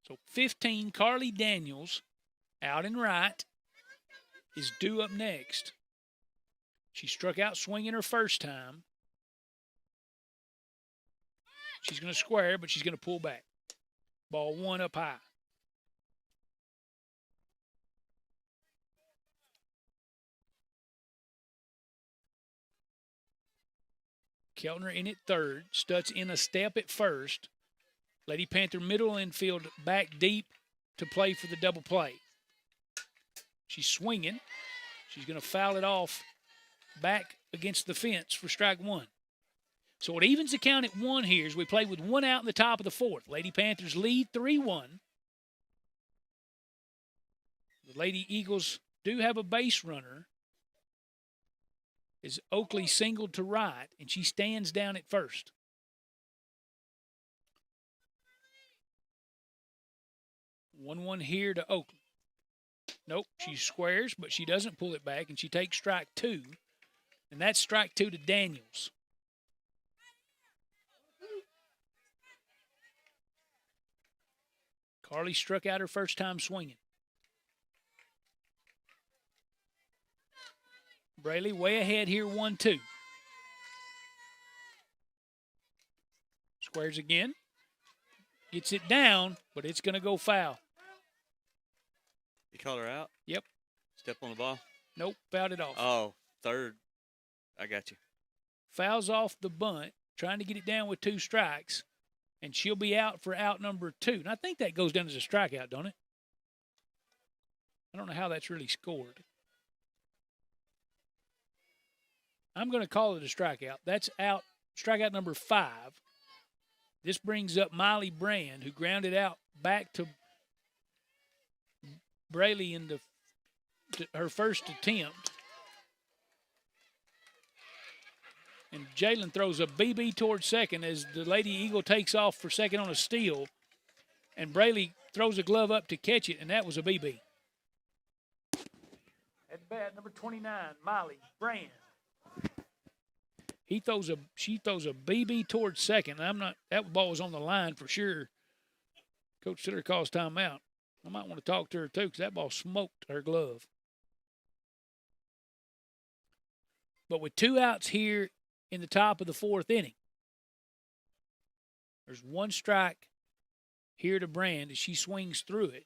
So 15, Carly Daniels, out and right, is due up next. She struck out swinging her first time. She's going to square, but she's going to pull back. Ball 1 up high. Keltner in at third. Stutz in a step at first. Lady Panther middle infield back deep to play for the double play. She's swinging. She's going to foul it off back against the fence for strike 1. So it evens the count at 1 here as we play with 1 out in the top of the 4th. Lady Panthers lead 3-1. The Lady Eagles do have a base runner. As Oakley singled to right, and she stands down at first. One here to Oakley. Nope, she squares, but she doesn't pull it back, and she takes strike 2. And that's strike 2 to Daniels. Carly struck out her first time swinging. Braley way ahead here, 1-2. Squares again. Gets it down, but it's going to go foul. You called her out? Yep. Step on the ball? Nope, fouled it off. Oh, third. I got you. Fouls off the bunt, trying to get it down with 2 strikes, and she'll be out for out number 2. And I think that goes down as a strikeout, don't it? I don't know how that's really scored. I'm going to call it a strikeout. That's out, strikeout number 5. This brings up Miley Brand, who grounded out back to Braley in her first attempt. And Jalen throws a BB towards second as the Lady Eagle takes off for second on a steal. And Braley throws a glove up to catch it, and that was a BB. At bat, number 29, Miley Brand. She throws a BB towards second. That ball was on the line for sure. Coach Tiller calls timeout. I might want to talk to her too because that ball smoked her glove. But with 2 outs here in the top of the 4th inning, There's one strike here to Brand as she swings through it.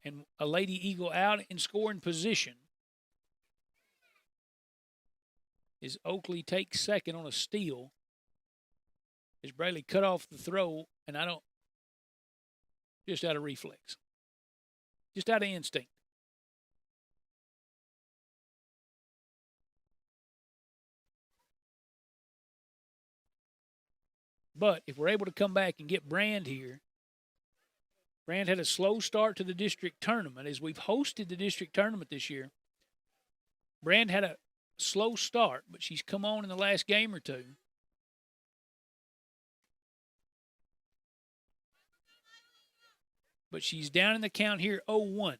And a Lady Eagle out in scoring position is Oakley takes second on a steal. As Braley cut off the throw, and just out of reflex, just out of instinct. But if we're able to come back and get Brand here, Brand had a slow start to the district tournament. As we've hosted the district tournament this year, Brand had a slow start, but she's come on in the last game or two. But she's down in the count here 0-1.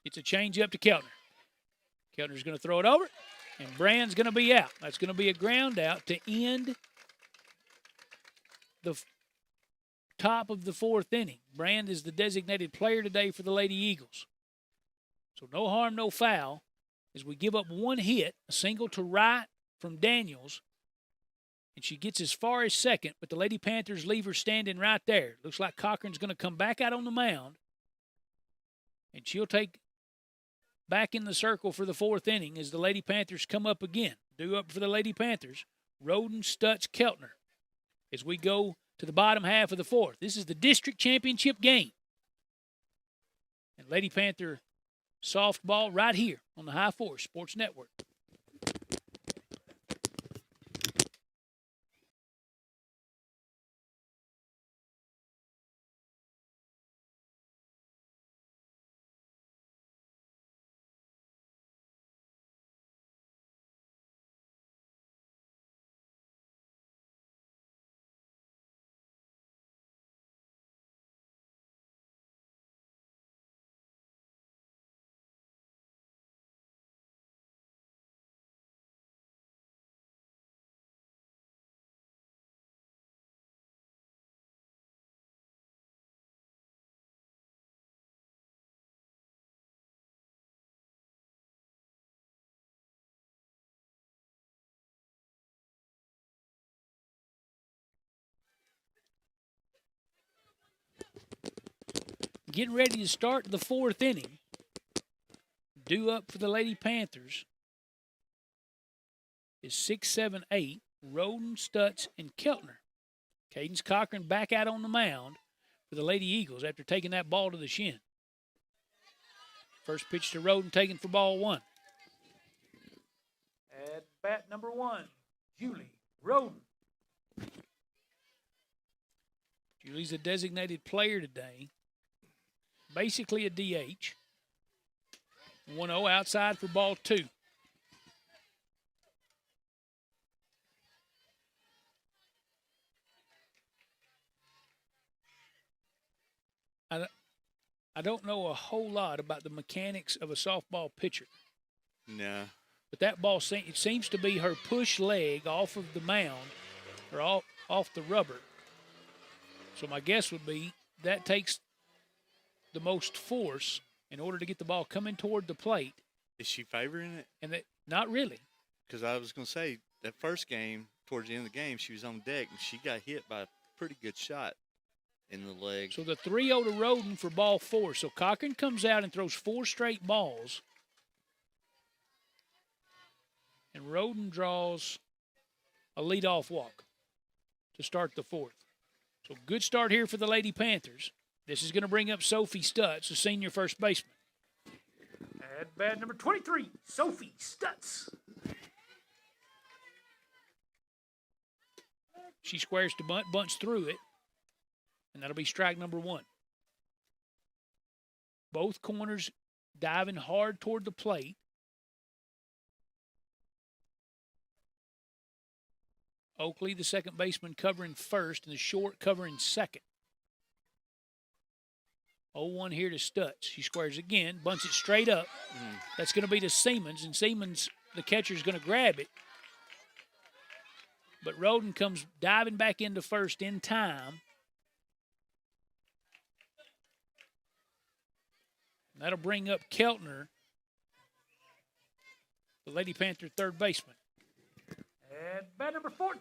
It's a change up to Keltner. Keltner's going to throw it over, and Brand's going to be out. That's going to be a ground out to end the top of the fourth inning. Brand is the designated player today for the Lady Eagles. So no harm, no foul, as we give up one hit, a single to right from Daniels, and she gets as far as second, but the Lady Panthers leave her standing right there. Looks like Cochran's going to come back out on the mound, and she'll take back in the circle for the fourth inning as the Lady Panthers come up again. Due up for the Lady Panthers, Roden, Stutz, Keltner. As we go to the bottom half of the fourth. This is the district championship game. And Lady Panther softball right here on the High Force Sports Network. Getting ready to start the fourth inning. Due up for the Lady Panthers is 6, 7, 8, Roden, Stutz, and Keltner. Cadence Cochran back out on the mound for the Lady Eagles after taking that ball to the shin. First pitch to Roden taken for ball one. At bat number one, Julie Roden. Julie's a designated player today. Basically a DH. 1-0 outside for ball two. I don't know a whole lot about the mechanics of a softball pitcher. No. But that ball, it seems to be her push leg off of the mound or off the rubber. So my guess would be that takes the most force in order to get the ball coming toward the plate. Is she favoring it? And that, not really. Because I was going to say, that first game, towards the end of the game, she was on deck, and she got hit by a pretty good shot in the leg. So the 3-0 to Roden for ball four. So Cochran comes out and throws 4 straight balls. And Roden draws a leadoff walk to start the fourth. So good start here for the Lady Panthers. This is going to bring up Sophie Stutz, the senior first baseman. At bat number 23, Sophie Stutz. She squares to bunt, bunts through it, and that'll be strike number one. Both corners diving hard toward the plate. Oakley, the second baseman, covering first, and the short covering second. 0-1 here to Stutz. She squares again, bunts it straight up. That's going to be to Siemens, and Siemens, the catcher, is going to grab it. But Roden comes diving back into first in time. That'll bring up Keltner, the Lady Panther third baseman. At bat number 14,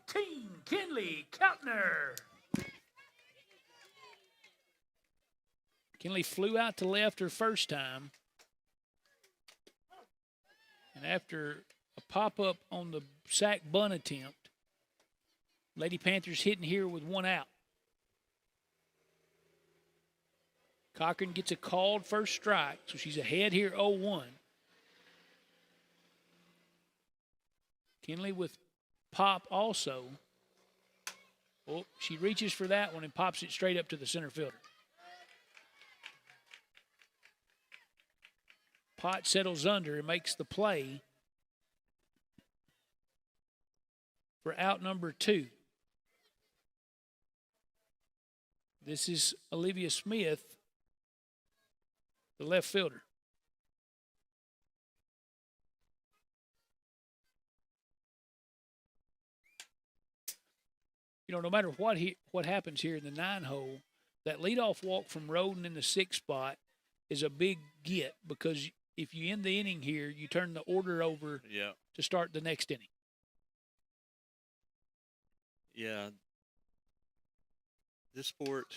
Kenley Keltner. Kenley flew out to left her first time. And after a pop-up on the sack bunt attempt, Lady Panthers hitting here with one out. Cochran gets a called first strike, so she's ahead here 0-1. Kenley with pop also. Oh, she reaches for that one and pops it straight up to the center fielder. Pot settles under and makes the play for out number 2. This is Olivia Smith, the left fielder. You know, no matter what happens here in the 9-hole, that leadoff walk from Roden in the 6th spot is a big get, because if you end the inning here, you turn the order over to start the next inning. Yeah. This sport,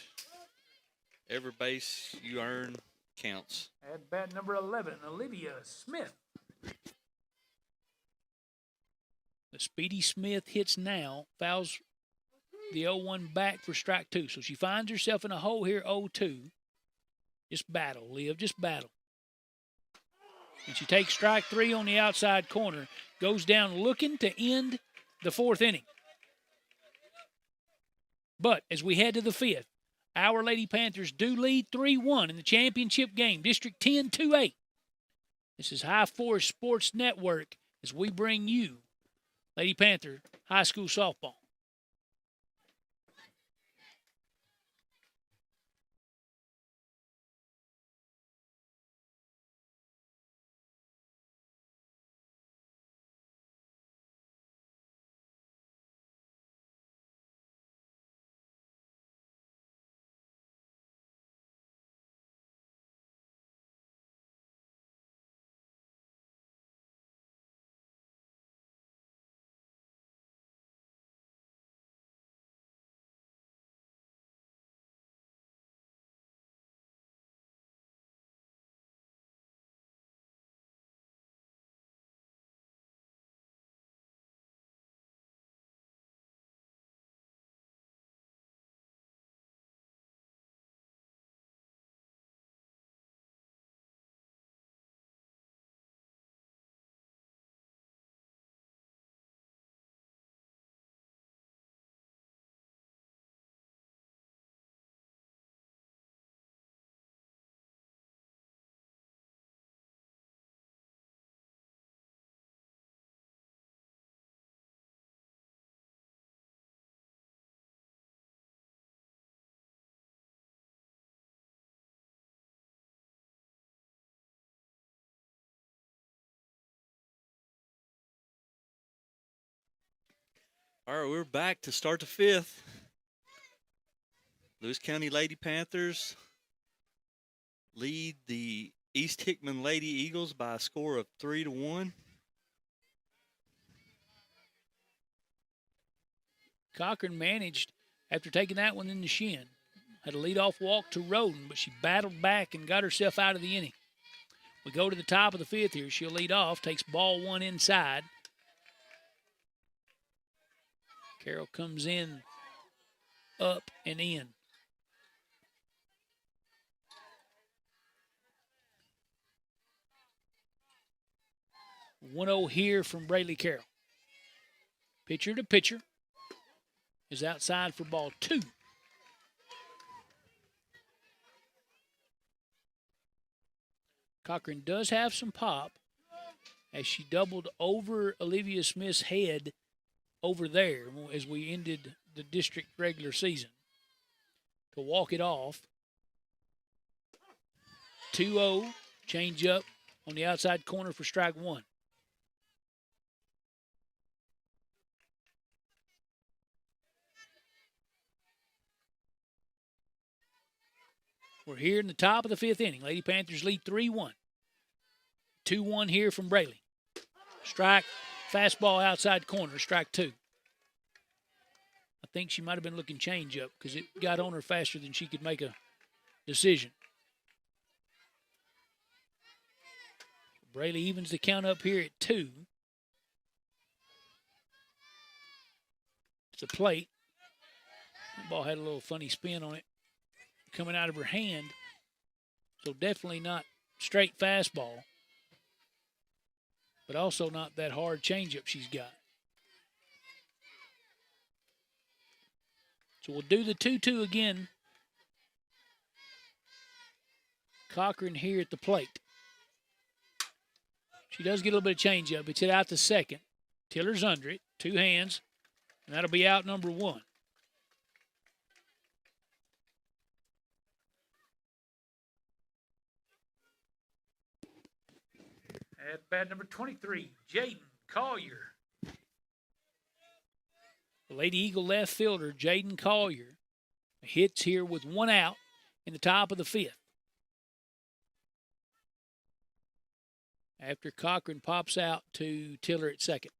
every base you earn counts. At bat number 11, Olivia Smith. The Speedy Smith hits now, fouls the 0-1 back for strike 2. So she finds herself in a hole here, 0-2. Just battle, Liv, just battle. And she takes strike 3 on the outside corner, goes down looking to end the 4th inning. But as we head to the 5th, our Lady Panthers do lead 3-1 in the championship game, District 10, 2-8. This is High Force Sports Network as we bring you Lady Panther High School Softball. All right, we're back to start the 5th. Lewis County Lady Panthers lead the East Hickman Lady Eagles by a score of 3-1. Cochran managed, after taking that one in the shin, had a leadoff walk to Roden, but she battled back and got herself out of the inning. We go to the top of the 5th here. She'll lead off, takes ball 1 inside. Carroll comes in, up and in. One-0 here from Braley Carroll. Pitcher to pitcher is outside for ball 2. Cochran does have some pop as she doubled over Olivia Smith's head over there as we ended the district regular season to walk it off. 2-0, change up on the outside corner for strike 1. We're here in the top of the 5th inning. Lady Panthers lead 3-1. 2-1 here from Braley. Strike, fastball outside corner, strike 2. I think she might have been looking change-up because it got on her faster than she could make a decision. Braley evens the count up here at 2. It's a plate. That ball had a little funny spin on it coming out of her hand. So definitely not straight fastball, but also not that hard changeup she's got. So we'll do the 2-2 again. Cochran here at the plate. She does get a little bit of changeup. It's hit out to second. Tiller's under it. 2 hands. And that'll be out number 1. At bat number 23, Jaden Collier. The Lady Eagle left fielder, Jaden Collier, hits here with 1 out in the top of the 5th. After Cochran pops out to Tiller at second.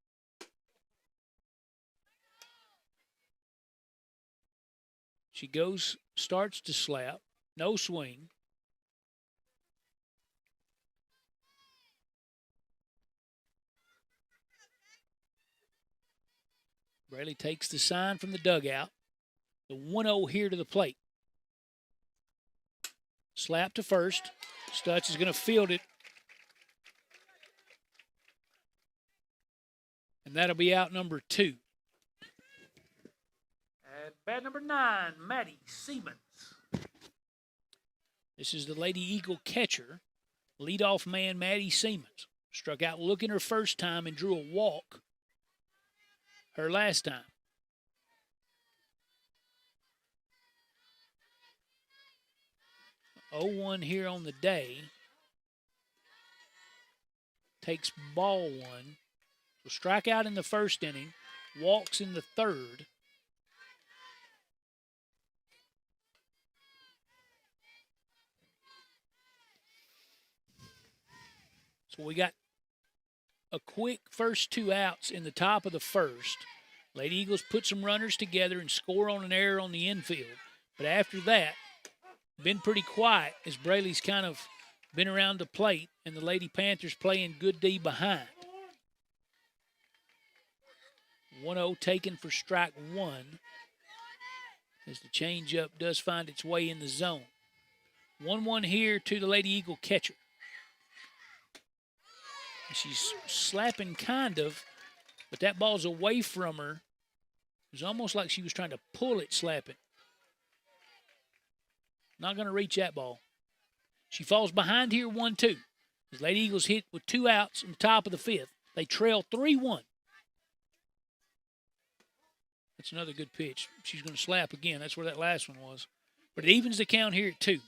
She goes, starts to slap, no swing. Braley takes the sign from the dugout. The 1-0 here to the plate. Slap to first. Stutz is going to field it. And that'll be out number 2. At bat number 9, Maddie Siemens. This is the Lady Eagle catcher. Leadoff man Maddie Siemens. Struck out looking her first time and drew a walk her last time. Oh, 0-1 here on the day. Takes ball 1. So strike out in the first inning. Walks in the 3rd. So we got a quick first 2 outs in the top of the 1st. Lady Eagles put some runners together and score on an error on the infield. But after that, been pretty quiet as Braley's kind of been around the plate and the Lady Panthers playing good D behind. 1-0 taken for strike 1 as the changeup does find its way in the zone. 1-1 here to the Lady Eagle catcher. She's slapping kind of, but that ball's away from her. It was almost like she was trying to pull it, slap it. Not going to reach that ball. She falls behind here 1-2. The Lady Eagles hit with 2 outs in the top of the 5th. They trail 3-1. That's another good pitch. She's going to slap again. That's where that last one was. But it evens the count here at 2.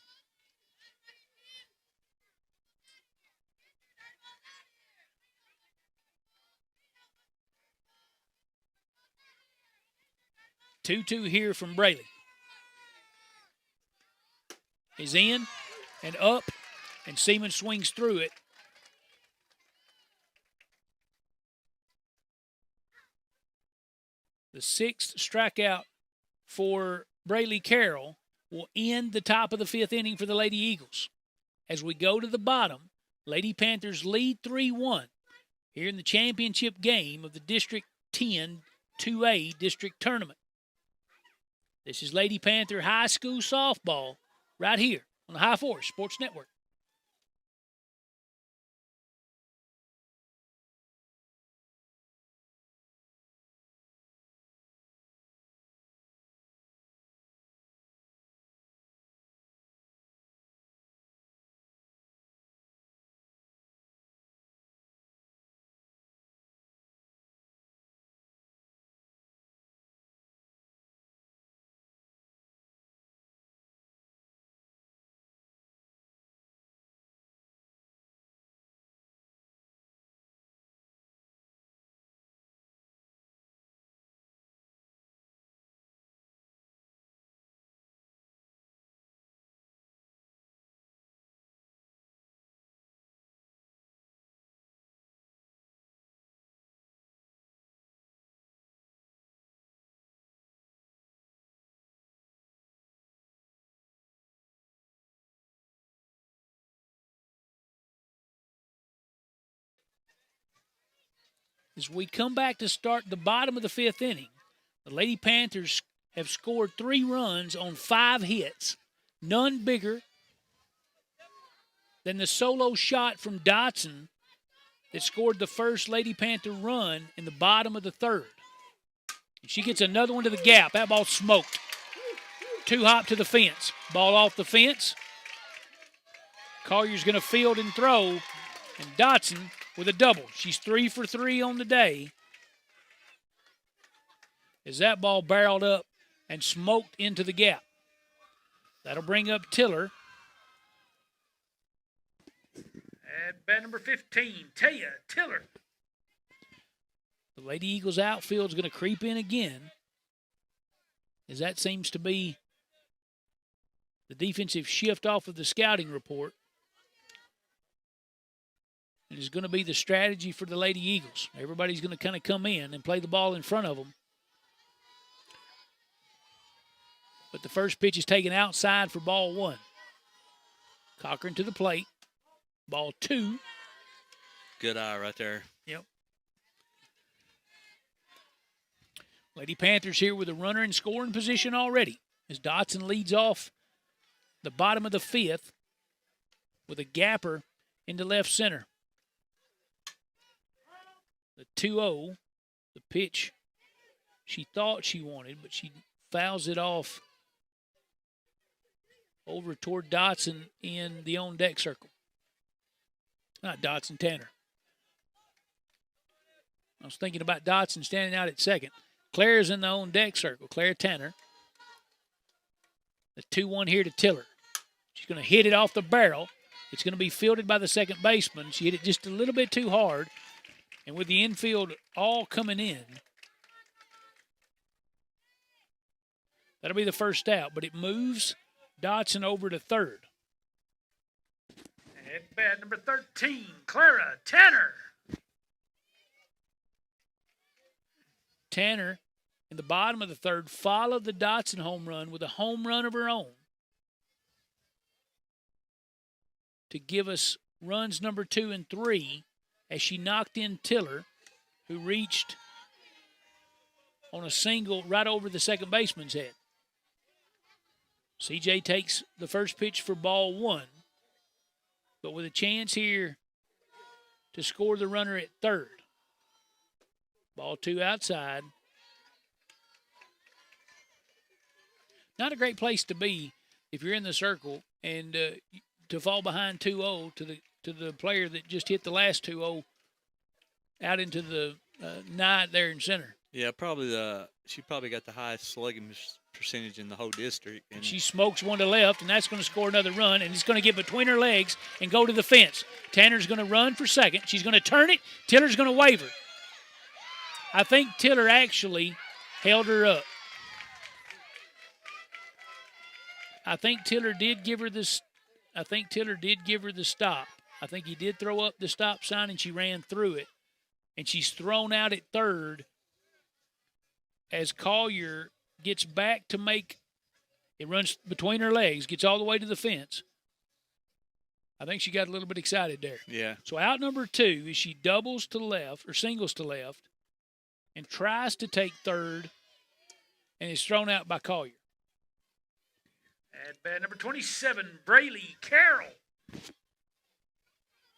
Two here from Braley. Is in and up, and Seaman swings through it. The 6th strikeout for Braley Carroll will end the top of the 5th inning for the Lady Eagles. As we go to the bottom, Lady Panthers lead 3-1 here in the championship game of the District 10 2A District Tournament. This is Lady Panther High School softball right here on the High Force Sports Network. As we come back to start the bottom of the 5th inning, the Lady Panthers have scored 3 runs on 5 hits, none bigger than the solo shot from Dotson that scored the first Lady Panther run in the bottom of the 3rd. And she gets another one to the gap. That ball smoked. 2-hop to the fence. Ball off the fence. Collier's going to field and throw, and Dotson with a double. She's 3 for 3 on the day. As that ball barreled up and smoked into the gap. That'll bring up Tiller. At bat number 15, Taya Tiller. The Lady Eagles outfield's going to creep in again, as that seems to be the defensive shift off of the scouting report. It is going to be the strategy for the Lady Eagles. Everybody's going to kind of come in and play the ball in front of them. But the first pitch is taken outside for ball 1. Cochran to the plate. Ball 2. Good eye right there. Yep. Lady Panthers here with a runner in scoring position already, as Dotson leads off the bottom of the 5th with a gapper into left center. The 2-0, the pitch she thought she wanted, but she fouls it off over toward Dotson in the on-deck circle. Not Dotson, Tanner. I was thinking about Dotson standing out at second. Claire's in the on-deck circle. Claire Tanner. The 2-1 here to Tiller. She's going to hit it off the barrel. It's going to be fielded by the second baseman. She hit it just a little bit too hard. And with the infield all coming in, that'll be the first out. But it moves Dotson over to third. At bat number 13, Clara Tanner. Tanner, in the bottom of the 3rd, followed the Dotson home run with a home run of her own to give us runs number 2 and 3 as she knocked in Tiller, who reached on a single right over the second baseman's head. CJ takes the first pitch for ball 1, but with a chance here to score the runner at third. Ball 2 outside. Not a great place to be if you're in the circle and to fall behind 2-0 to the player that just hit the last 2-0 out into the night there in center. Yeah, she probably got the highest slugging percentage in the whole district. And she smokes one to left, and that's going to score another run, and it's going to get between her legs and go to the fence. Tanner's going to run for second. She's going to turn it. Tiller's going to wave her. I think Tiller actually held her up. I think Tiller did give her this. I think Tiller did give her the stop. I think he did throw up the stop sign, and she ran through it. And she's thrown out at third as Collier gets back to make it, runs between her legs, gets all the way to the fence. I think she got a little bit excited there. Yeah. So out number 2 is she doubles to left or singles to left and tries to take third and is thrown out by Collier. At bat number 27, Braylee Carroll.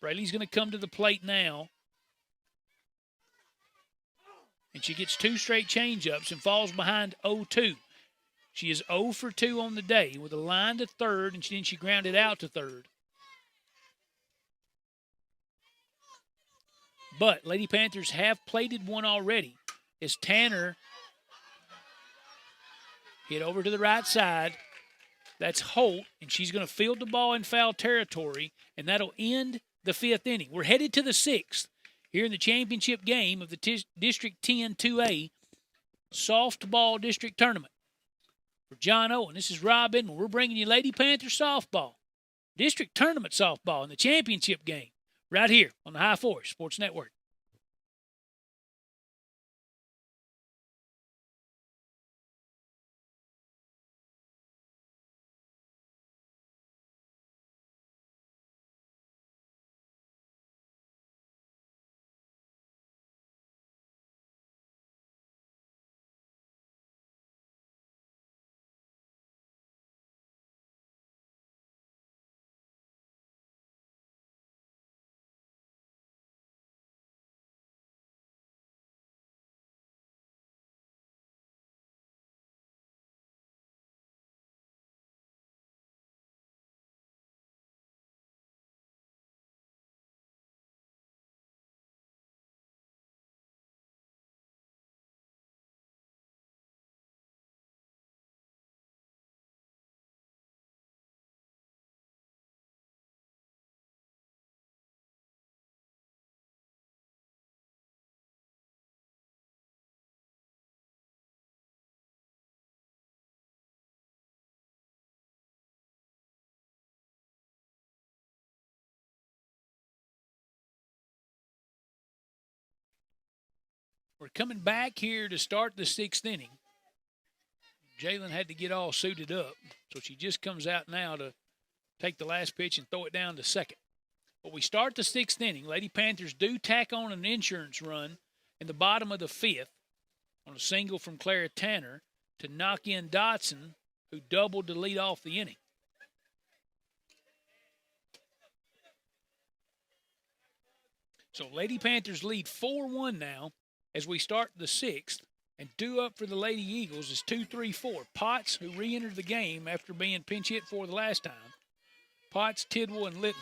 Braylee's going to come to the plate now. And she gets 2 straight changeups and falls behind 0-2. She is 0 for 2 on the day with a line to third, and then she grounded out to third. But Lady Panthers have plated one already as Tanner hit over to the right side. That's Holt, and she's going to field the ball in foul territory, and that'll end the 5th inning. We're headed to the 6th. Here in the championship game of the District 10 2A Softball District Tournament. For John Owen, this is Rob Inman. We're bringing you Lady Panther Softball, District Tournament Softball in the championship game right here on the High Forest Sports Network. We're coming back here to start the 6th inning. Jalen had to get all suited up, so she just comes out now to take the last pitch and throw it down to second. But we start the 6th inning. Lady Panthers do tack on an insurance run in the bottom of the 5th on a single from Clara Tanner to knock in Dotson, who doubled to lead off the inning. So Lady Panthers lead 4-1 now as we start the 6th. And due up for the Lady Eagles is 2-3-4. Potts, who re-entered the game after being pinch hit for the last time. Potts, Tidwell, and Litton.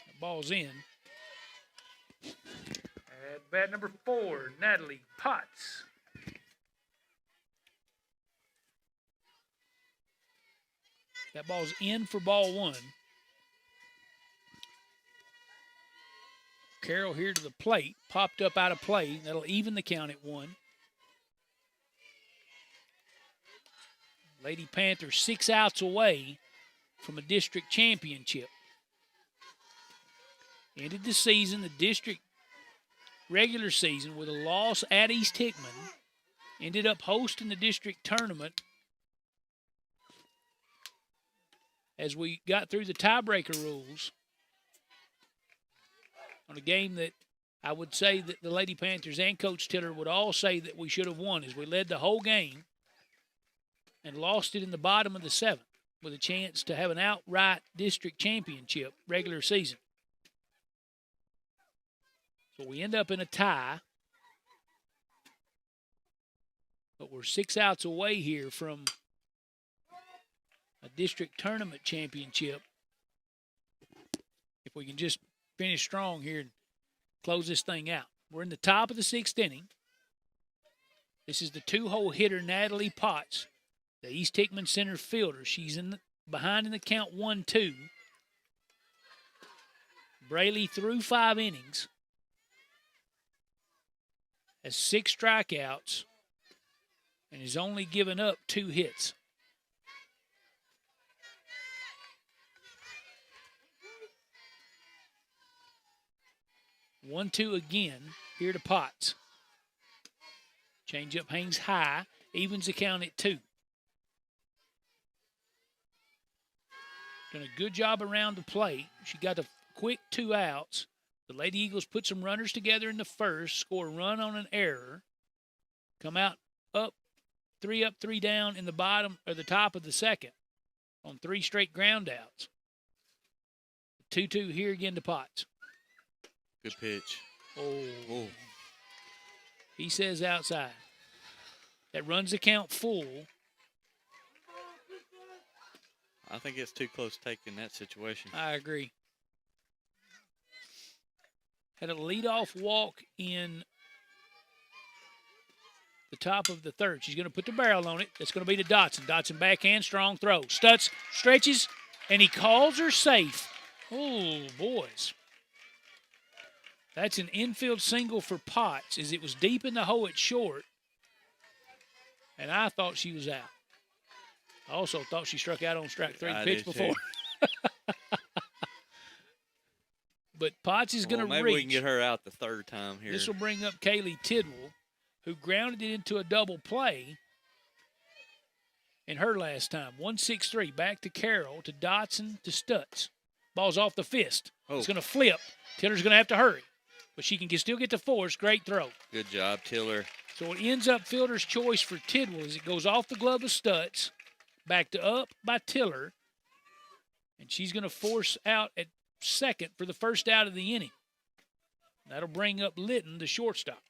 The ball's in. At bat number 4, Natalie Potts. That ball's in for ball 1. Carroll here to the plate, popped up out of play. That'll even the count at 1. Lady Panthers 6 outs away from a district championship. Ended the season, the district regular season, with a loss at East Hickman. Ended up hosting the district tournament as we got through the tiebreaker rules on a game that I would say that the Lady Panthers and Coach Tiller would all say that we should have won, as we led the whole game and lost it in the bottom of the 7th with a chance to have an outright district championship regular season. So we end up in a tie, but we're 6 outs away here from a district tournament championship. If we can just finish strong here and close this thing out. We're in the top of the 6th inning. This is the 2-hole hitter, Natalie Potts, the East Hickman center fielder. She's behind in the count 1-2. Braley threw 5 innings, has 6 strikeouts, and has only given up 2 hits. One, two again, here to Potts. Changeup hangs high, evens the count at 2. Done a good job around the plate. She got a quick 2 outs. The Lady Eagles put some runners together in the first, score a run on an error, come out up, 3 up, 3 down in the bottom or the top of the 2nd on 3 straight ground outs. 2-2 here again to Potts. Good pitch. Oh. He says outside. That runs the count full. I think it's too close take in that situation. I agree. Had a leadoff walk in the top of the 3rd. She's going to put the barrel on it. That's going to be to Dotson. Dotson backhand, strong throw. Stutz stretches, and he calls her safe. Oh, boys. That's an infield single for Potts, as it was deep in the hole at short, and I thought she was out. I also thought she struck out on strike 3 the pitch before. But Potts is going to reach. Maybe we can get her out the 3rd time here. This will bring up Kaylee Tidwell, who grounded it into a double play in her last time. 1-6-3, back to Carroll, to Dotson, to Stutz. Ball's off the fist. Oh. It's going to flip. Tiller's going to have to hurry. But she can still get to force. Great throw. Good job, Tiller. So it ends up fielder's choice for Tidwell as it goes off the glove of Stutz, back to up by Tiller, and she's going to force out at 2nd for the first out of the inning. That'll bring up Litton, the shortstop.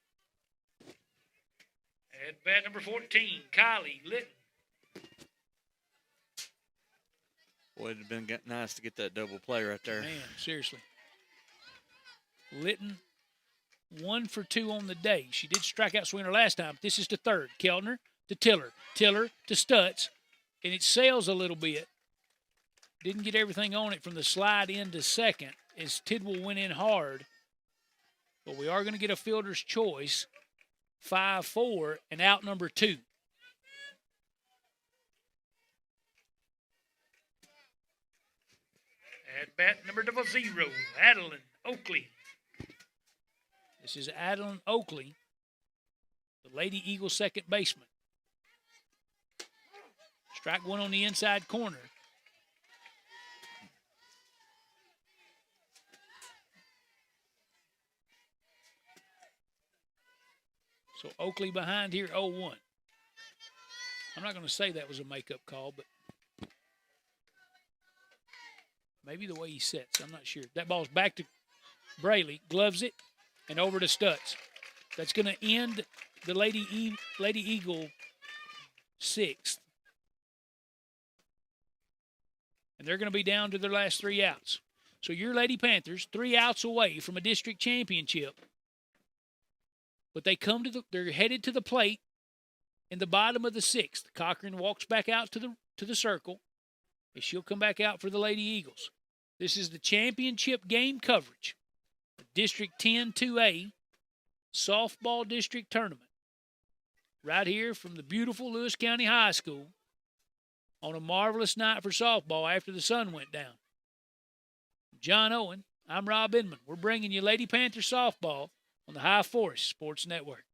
At bat number 14, Kylie Litton. Boy, it'd have been nice to get that double play right there. Man, seriously. Litton, 1 for 2 on the day. She did strike out swinger last time. This is to 3rd. Keltner to Tiller. Tiller to Stutz. And it sails a little bit. Didn't get everything on it from the slide into 2nd as Tidwell went in hard. But we are going to get a fielder's choice. 5-4 and out number 2. At At bat number 00, Adeline Oakley. This is Adeline Oakley, the Lady Eagle second baseman. Strike one on the inside corner. So Oakley behind here, 0-1. I'm not going to say that was a makeup call, but maybe the way he sets. I'm not sure. That ball's back to Braley, gloves it, and over to Stutz. That's going to end the Lady Eagle sixth. And they're going to be down to their last 3 outs. So your Lady Panthers, 3 outs away from a district championship. But they they're headed to the plate in the bottom of the 6th. Cochran walks back out to the circle, and she'll come back out for the Lady Eagles. This is the championship game coverage. The District 10 2A softball district tournament. Right here from the beautiful Lewis County High School on a marvelous night for softball after the sun went down. John Owen, I'm Rob Inman. We're bringing you Lady Panther softball on the High Forest Sports Network.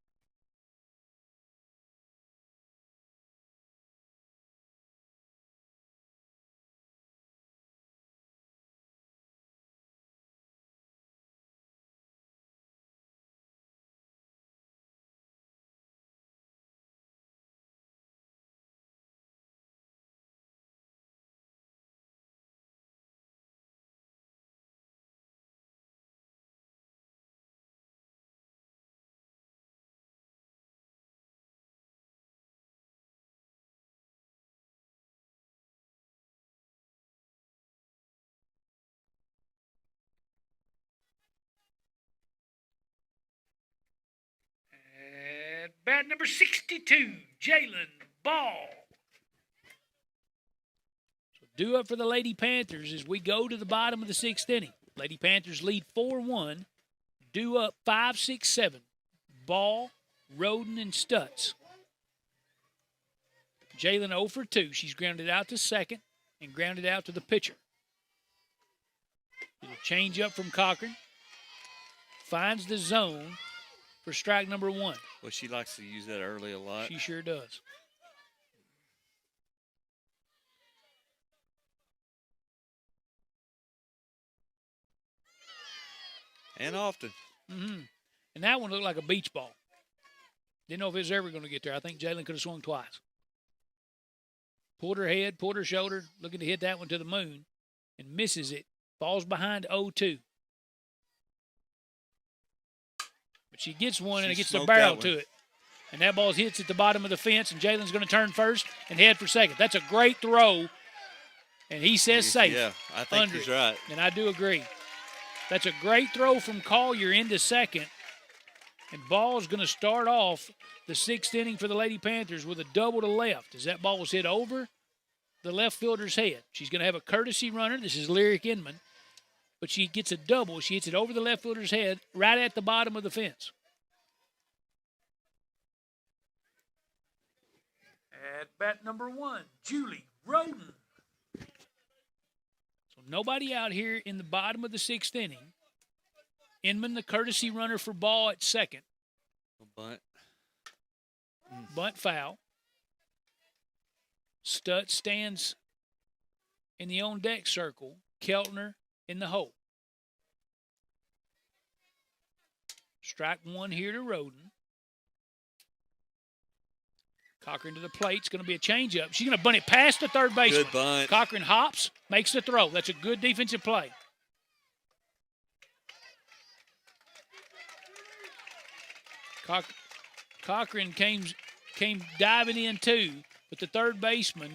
At bat number 62, Jalen Ball. So due up for the Lady Panthers as we go to the bottom of the 6th inning. Lady Panthers lead 4-1. Due up 5, 6, 7. Ball, Roden, and Stutz. Jalen 0 for 2. She's grounded out to second and grounded out to the pitcher. Little change up from Cochran. Finds the zone for strike number 1. Well, she likes to use that early a lot. She sure does. And often. Mm-hmm. And that one looked like a beach ball. Didn't know if it was ever going to get there. I think Jalen could have swung twice. Pulled her head, pulled her shoulder, looking to hit that one to the moon, and misses it. Falls behind 0-2. But she gets one, and it gets the barrel to it. And that ball hits at the bottom of the fence, and Jalen's going to turn first and head for second. That's a great throw, and he says safe. Yeah, I think he's right. And I do agree. That's a great throw from Collier into second. And Ball's going to start off the 6th inning for the Lady Panthers with a double to left as that ball was hit over the left fielder's head. She's going to have a courtesy runner. This is Lyric Inman. But she gets a double. She hits it over the left fielder's head right at the bottom of the fence. At bat number 1, Julie Roden. So nobody out here in the bottom of the 6th inning. Inman, the courtesy runner for Ball at second. Bunt. Bunt foul. Stutz stands in the on-deck circle. Keltner in the hole. Strike 1 here to Roden. Cochran to the plate. It's going to be a changeup. She's going to bunt it past the third baseman. Good bunt. Cochran hops, makes the throw. That's a good defensive play. Cochran came diving in too, but the third baseman,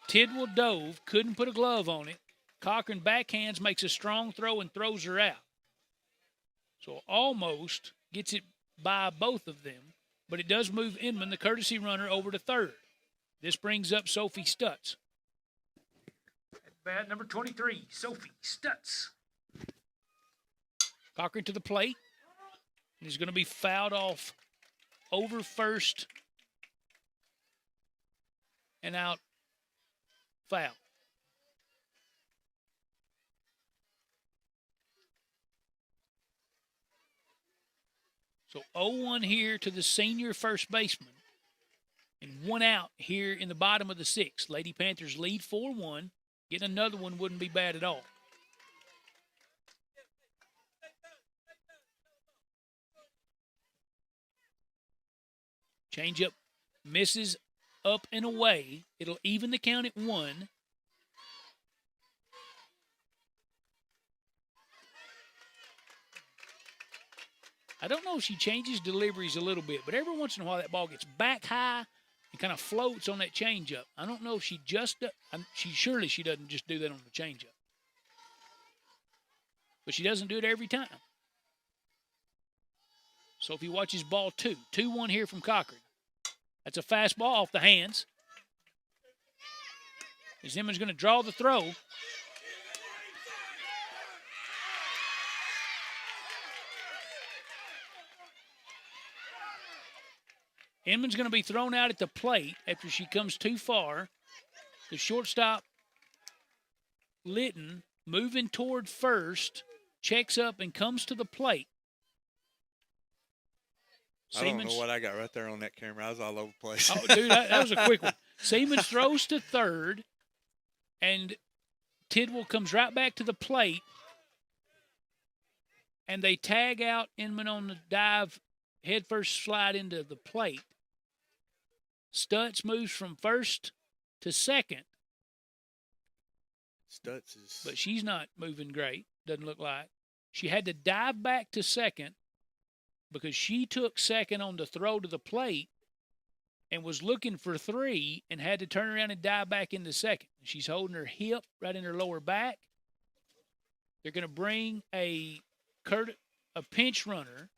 Tidwell, dove, couldn't put a glove on it. Cochran backhands, makes a strong throw, and throws her out. So almost gets it by both of them, but it does move Inman, the courtesy runner, over to third. This brings up Sophie Stutz. At bat number 23, Sophie Stutz. Cochran to the plate. And he's going to be fouled off over first and out foul. So 0-1 here to the senior first baseman. And 1 out here in the bottom of the 6th. Lady Panthers lead 4-1. Getting another one wouldn't be bad at all. Changeup misses up and away. It'll even the count at 1. I don't know if she changes deliveries a little bit, but every once in a while that ball gets back high and kind of floats on that changeup. I don't know if she just surely she doesn't just do that on the changeup. But she doesn't do it every time. So if you watch his ball 2, 2-1 here from Cochran. That's a fastball off the hands. Zimmer's going to draw the throw. Inman's going to be thrown out at the plate after she comes too far. The shortstop, Litton, moving toward first, checks up and comes to the plate. I don't know what I got right there on that camera. I was all over the place. Oh, dude, that was a quick one. Siemens throws to third, and Tidwell comes right back to the plate, and they tag out Inman on the dive, head first slide into the plate. Stutz moves from first to second. Stutz is... But she's not moving great, doesn't look like. She had to dive back to second because she took second on the throw to the plate and was looking for 3 and had to turn around and dive back into second. She's holding her hip right in her lower back. They're going to bring a pinch runner.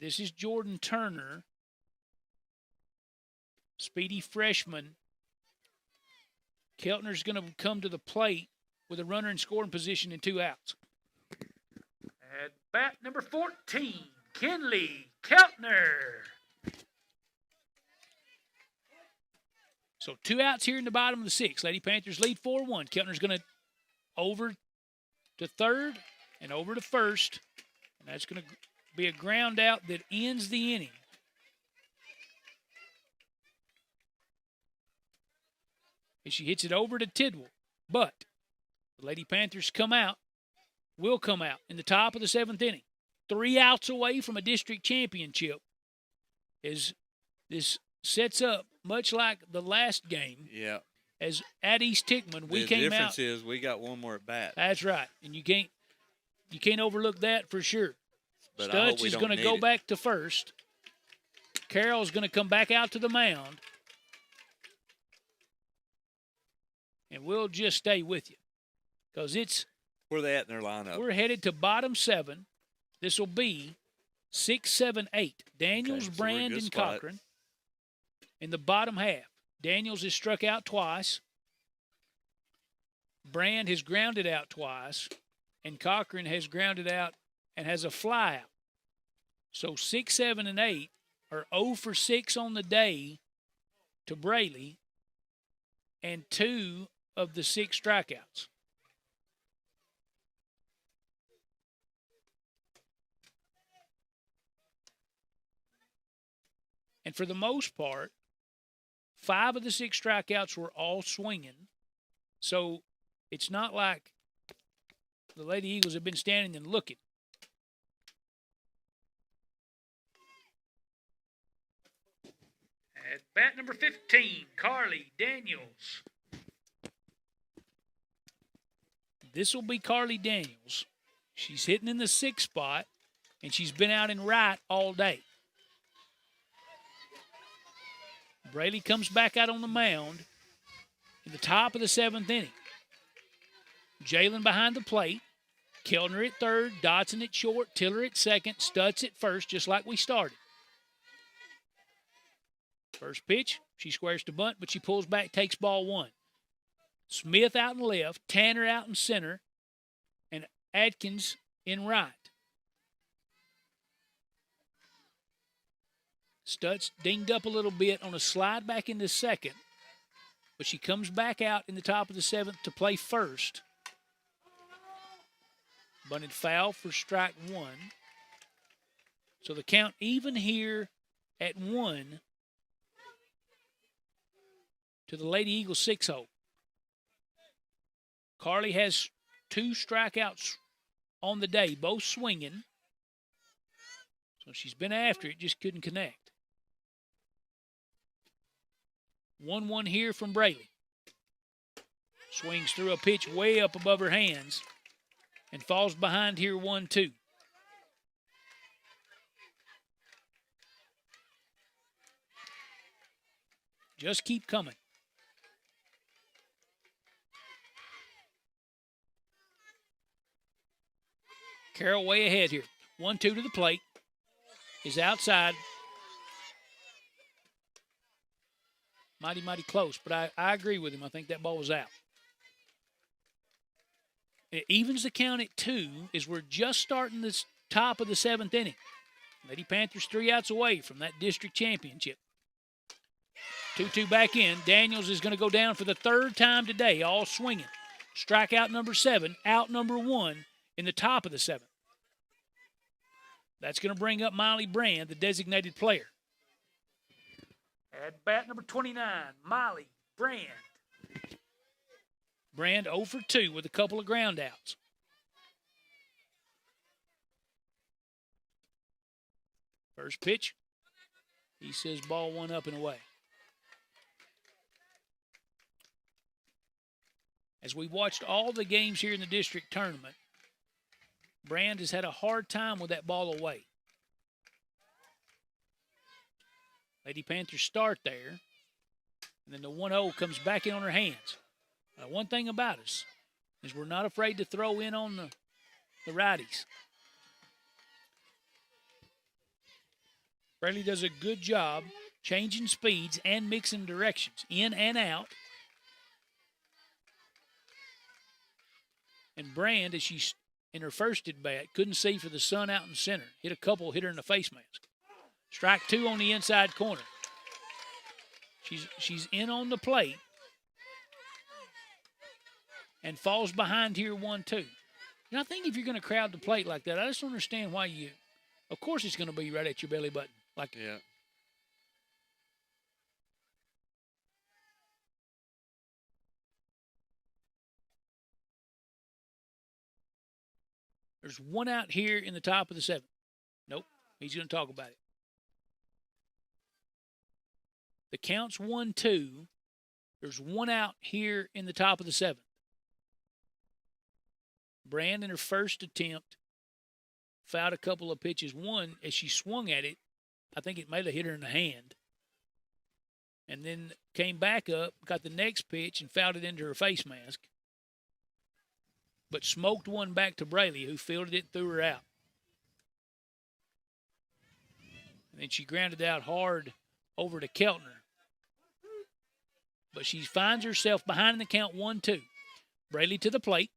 This is Jordan Turner, speedy freshman. Keltner's going to come to the plate with a runner in scoring position and 2 outs. At bat number 14, Kinley Keltner. So 2 outs here in the bottom of the 6th. Lady Panthers lead 4-1. Keltner's going to over to third and over to first. And that's going to be a ground out that ends the inning. And she hits it over to Tidwell. But the Lady Panthers will come out in the top of the 7th inning. 3 outs away from a district championship. As this sets up, much like the last game. Yeah. As at East Hickman, we came out. The difference is we got one more at bat. That's right. And you can't overlook that for sure. But Stutz is going to go back to first. Carroll's going to come back out to the mound. And we'll just stay with you. Because where are they at in their lineup? We're headed to bottom 7. This will be 6, 7, 8. Daniels, Okay, so Brand, and Cochran. In the bottom half, Daniels has struck out twice. Brand has grounded out twice. And Cochran has grounded out and has a fly out. So 6, 7, and 8 are 0 for 6 on the day to Braley, and 2 of the 6 strikeouts. And for the most part, 5 of the 6 strikeouts were all swinging. So it's not like the Lady Eagles have been standing and looking. At bat number 15, Carly Daniels. This will be Carly Daniels. She's hitting in the 6th spot, and she's been out in right all day. Braley comes back out on the mound in the top of the 7th inning. Jalen behind the plate. Keltner at third, Dotson at short, Tiller at second, Stutz at first, just like we started. First pitch, she squares to bunt, but she pulls back, takes ball 1. Smith out in left, Tanner out in center, and Adkins in right. Stutz dinged up a little bit on a slide back into second, but she comes back out in the top of the 7th to play first. Bunted foul for strike 1. So the count even here at 1 to the Lady Eagles 6-hole. Carly has 2 strikeouts on the day, both swinging. So she's been after it, just couldn't connect. 1-1 here from Braley. Swings through a pitch way up above her hands and falls behind here 1-2. Just keep coming. Carroll way ahead here. 1-2 to the plate. Is outside. Mighty, mighty close, but I agree with him. I think that ball was out. It evens the count at 2 as we're just starting this top of the 7th inning. Lady Panthers 3 outs away from that district championship. 2-2 back in. Daniels is going to go down for the 3rd time today, all swinging. Strikeout number 7, out number 1 in the top of the 7th. That's going to bring up Miley Brand, the designated player. At bat number 29, Miley Brand. Brand 0 for 2 with a couple of ground outs. First pitch. He says ball 1 up and away. As we watched all the games here in the district tournament, Brand has had a hard time with that ball away. Lady Panthers start there, and then the 1-0 comes back in on her hands. One thing about us is we're not afraid to throw in on the righties. Braley does a good job changing speeds and mixing directions, in and out. And Brand, as she's in her first at bat, couldn't see for the sun out in center. Hit her in the face mask. Strike 2 on the inside corner. She's in on the plate and falls behind here 1-2. And I think if you're going to crowd the plate like that, I just don't understand why you. Of course, it's going to be right at your belly button. Yeah. There's 1 out here in the top of the 7th. Nope, he's going to talk about it. The count's 1-2. There's 1 out here in the top of the 7th. Brand, in her first attempt, fouled a couple of pitches. One, as she swung at it, I think it might have hit her in the hand. And then came back up, got the next pitch, and fouled it into her face mask. But smoked one back to Braley, who fielded it and threw her out. And then she grounded out hard over to Keltner. But she finds herself behind in the count 1-2. Braley to the plate.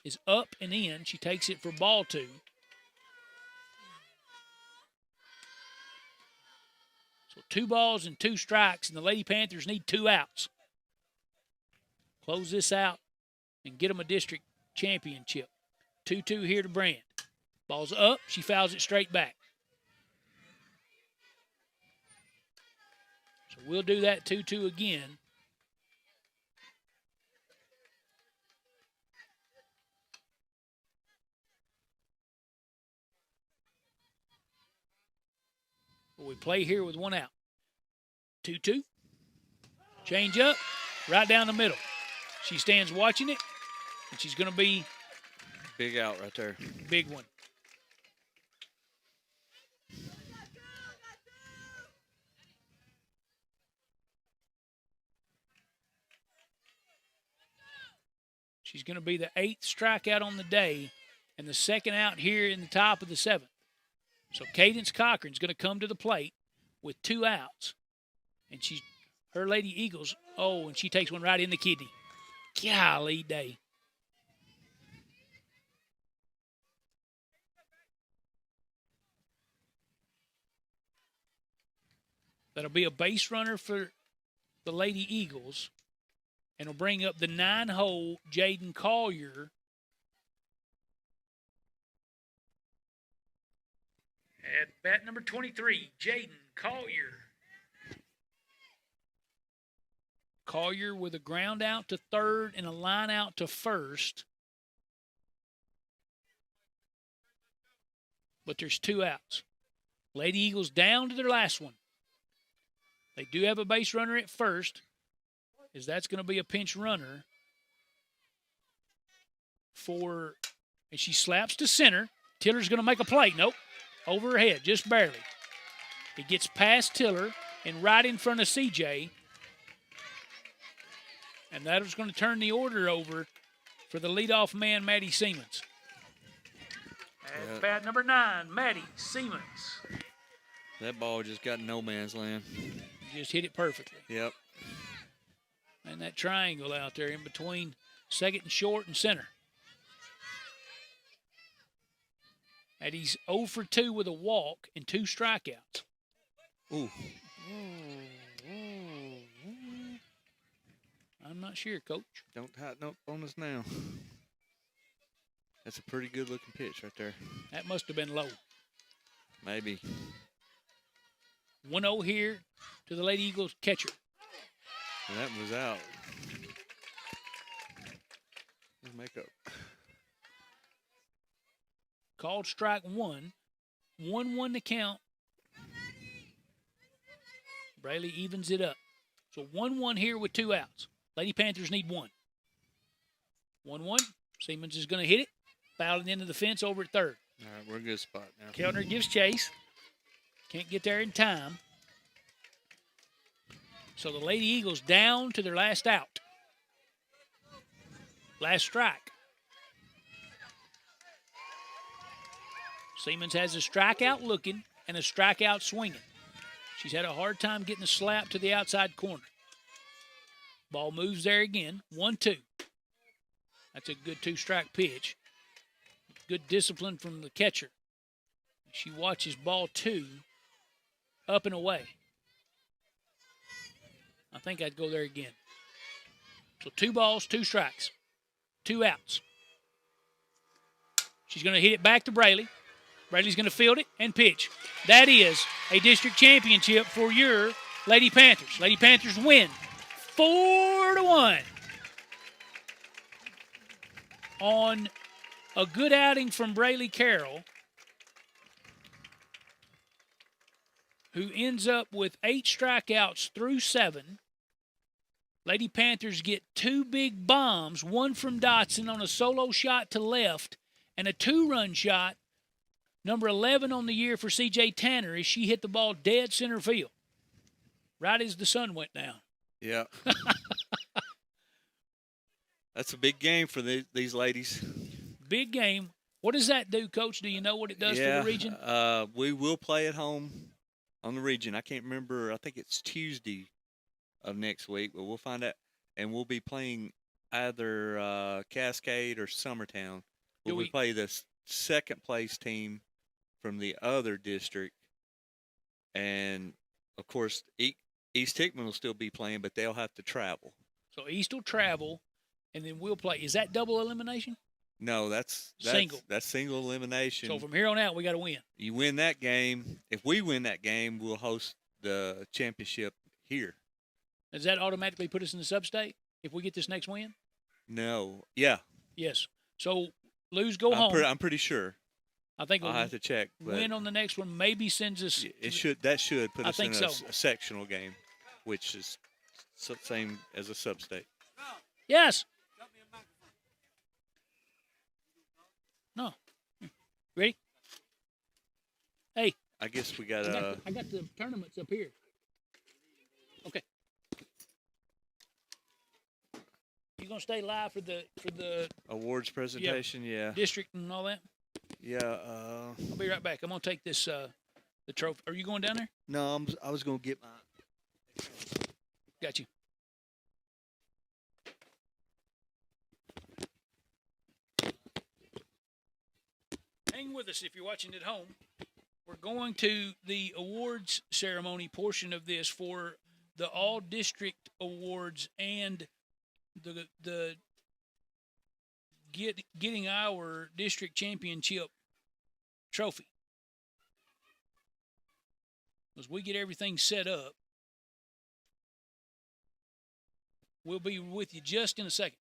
Is up and in. She takes it for ball 2. So 2 balls and 2 strikes, and the Lady Panthers need 2 outs. Close this out and get them a district championship. 2-2 here to Brand. Ball's up. She fouls it straight back. So we'll do that 2-2 again. We play here with 1 out. 2-2. Change up. Right down the middle. She stands watching it, and she's going to be... Big out right there. Big one. She's going to be the 8th strikeout on the day and the 2nd out here in the top of the 7th. So Cadence Cochran's going to come to the plate with 2 outs. And her Lady Eagles, and she takes one right in the kidney. Golly day. That'll be a base runner for the Lady Eagles. And will bring up the 9-hole Jaden Collier. At bat number 23, Jaden Collier. Collier with a ground out to third and a line out to first. But there's 2 outs. Lady Eagles down to their last one. They do have a base runner at first, as that's going to be a pinch runner and she slaps to center. Tiller's going to make a play. Nope. Over her head, just barely. It gets past Tiller and right in front of CJ. And that is going to turn the order over for the leadoff man, Maddie Siemens. At bat number 9, Maddie Siemens. That ball just got in no man's land. Just hit it perfectly. Yep. And that triangle out there in between second and short and center. And he's 0 for 2 with a walk and 2 strikeouts. Ooh. I'm not sure, Coach. Don't tighten up on us now. That's a pretty good-looking pitch right there. That must have been low. Maybe. 1-0 here to the Lady Eagles catcher. And that was out. Let's make up. Called strike 1. 1-1 to count. Braley evens it up. So 1-1 here with 2 outs. Lady Panthers need 1. 1-1. Siemens is going to hit it. Fouling into the fence over at third. All right, we're in a good spot now. Kellner gives chase. Can't get there in time. So the Lady Eagles down to their last out. Last strike. Siemens has a strikeout looking and a strikeout swinging. She's had a hard time getting a slap to the outside corner. Ball moves there again. 1-2. That's a good 2-strike pitch. Good discipline from the catcher. She watches ball 2 up and away. I think I'd go there again. So 2 balls, 2 strikes, 2 outs. She's going to hit it back to Braley. Braley's going to field it and pitch. That is a district championship for your Lady Panthers. Lady Panthers win 4-1 on a good outing from Braley Carroll, who ends up with 8 strikeouts through 7. Lady Panthers get 2 big bombs, one from Dotson on a solo shot to left, and a 2-run shot, number 11 on the year for C.J. Tanner, as she hit the ball dead center field, right as the sun went down. Yeah. That's a big game for these ladies. Big game. What does that do, Coach? Do you know what it does for the region? We will play at home on the region. I can't remember. I think it's Tuesday of next week, but we'll find out. And we'll be playing either Cascade or Summertown. We play the second-place team from the other district. And, of course, East Hickman will still be playing, but they'll have to travel. So East will travel, and then we'll play. Is that double elimination? No, that's single. That's single elimination. So from here on out, we got to win. You win that game. If we win that game, we'll host the championship here. Does that automatically put us in the sub-state if we get this next win? No. Yeah. Yes. So lose, go home. I'm pretty sure. I think I'll have to check. Win on the next one maybe sends us. That should put us in so. a sectional game, which is same as a sub-state. Yes. No. Ready? Hey. I guess we got I got the tournaments up here. Okay. You gonna stay live for the awards presentation? Yeah. District and all that. Yeah. I'll be right back. I'm gonna take this the trophy. Are you going down there? No, I was gonna get mine. Got you. Hang with us if you're watching at home. We're going to the awards ceremony portion of this for the all district awards and the getting our district championship trophy. As we get everything set up, we'll be with you just in a second.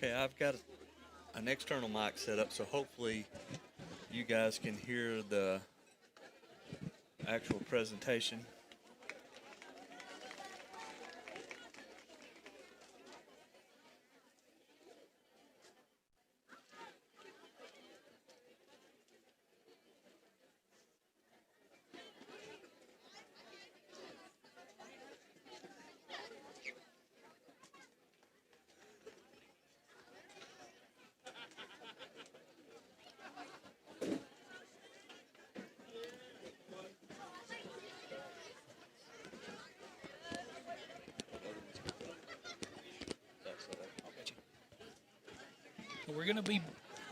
Okay, I've got an external mic set up, so hopefully you guys can hear the actual presentation. We're going to be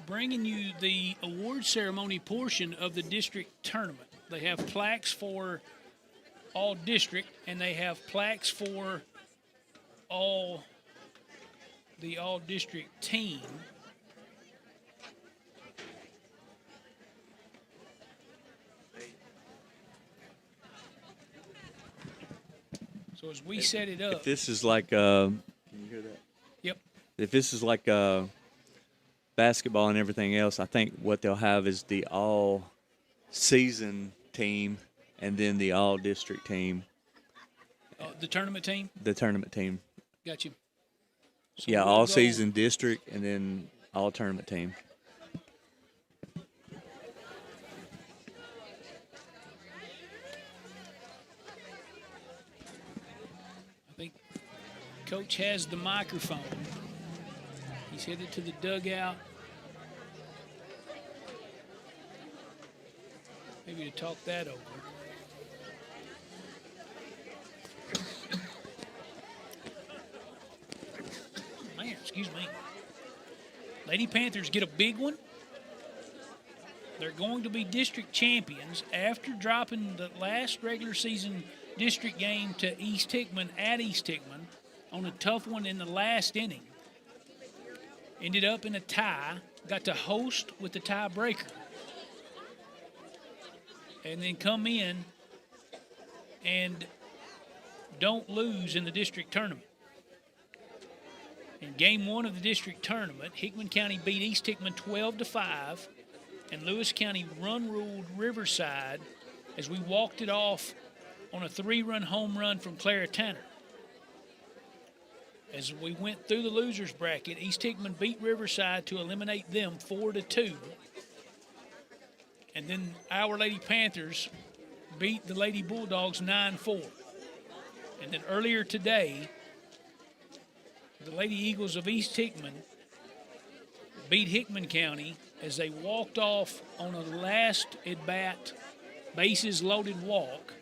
bringing you the award ceremony portion of the district tournament. They have plaques for all district, and they have plaques for the all district team. So as we set it up, If this is like, can you hear that? Yep. If this is like basketball and everything else, I think what they'll have is the all-season team and then the all-district team. The tournament team? The tournament team. Got you. So Yeah, we'll all-season district and then all-tournament team. I think Coach has the microphone. He's headed to the dugout. Maybe to talk that over. Man, excuse me. Lady Panthers get a big one. They're going to be district champions after dropping the last regular season district game to East Hickman at East Hickman on a tough one in the last inning. Ended up in a tie, got to host with the tiebreaker. And then come in and don't lose in the district tournament. In game one of the district tournament, Hickman County beat East Hickman 12-5, and Lewis County run-ruled Riverside as we walked it off on a 3-run home run from Clara Tanner. As we went through the losers bracket, East Hickman beat Riverside to eliminate them 4-2. And then our Lady Panthers beat the Lady Bulldogs 9-4. And then earlier today, the Lady Eagles of East Hickman beat Hickman County as they walked off on a last at-bat, bases-loaded walk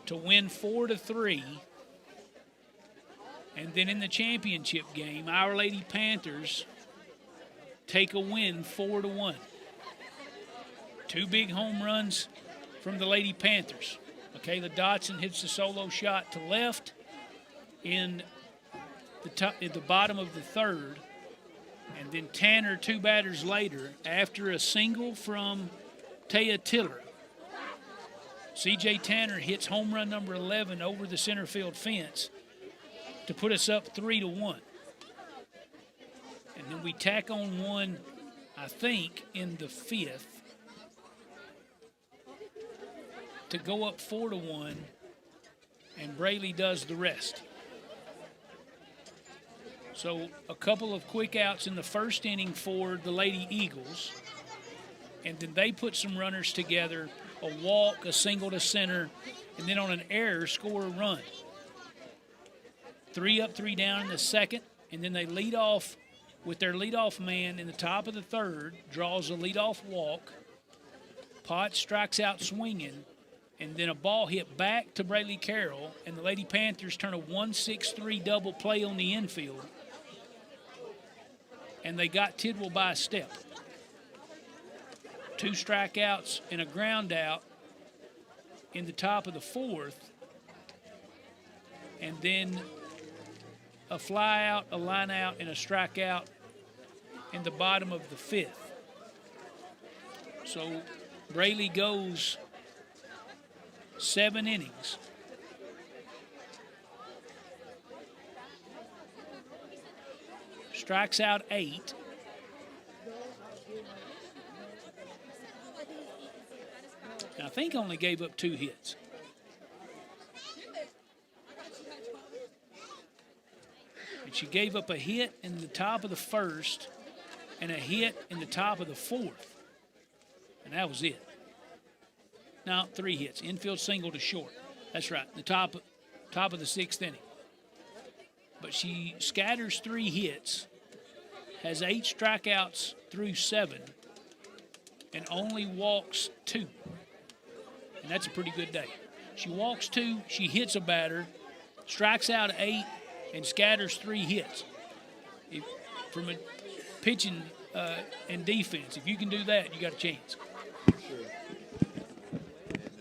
to win 4-3. And then in the championship game, our Lady Panthers take a win 4-1. 2 big home runs from the Lady Panthers. Michaela Dotson hits the solo shot to left in at the bottom of the third. And then Tanner, 2 batters later, after a single from Taya Tiller, C.J. Tanner hits home run number 11 over the center field fence to put us up 3-1. And then we tack on one, I think, in the 5th to go up 4-1, and Braley does the rest. So a couple of quick outs in the first inning for the Lady Eagles. And then they put some runners together, a walk, a single to center, and then on an error, score a run. 3 up, 3 down in the second, and then they lead off with their leadoff man in the top of the third, draws a leadoff walk. Potts strikes out swinging, and then a ball hit back to Braley Carroll, and the Lady Panthers turn a 1-6-3 double play on the infield, and they got Tidwell by a step. 2 strikeouts and a ground out in the top of the fourth, and then a fly out, a line out, and a strikeout in the bottom of the fifth. So Braley goes 7 innings. Strikes out 8. And I think only gave up 2 hits. And she gave up a hit in the top of the first and a hit in the top of the fourth. And that was it. Now 3 hits. Infield single to short. That's right. The top of the 6th inning. But she scatters 3 hits, has 8 strikeouts through 7, and only walks 2. And that's a pretty good day. She walks 2, she hits a batter, strikes out 8, and scatters 3 hits. From a pitching and defense, if you can do that, you got a chance. Sure. And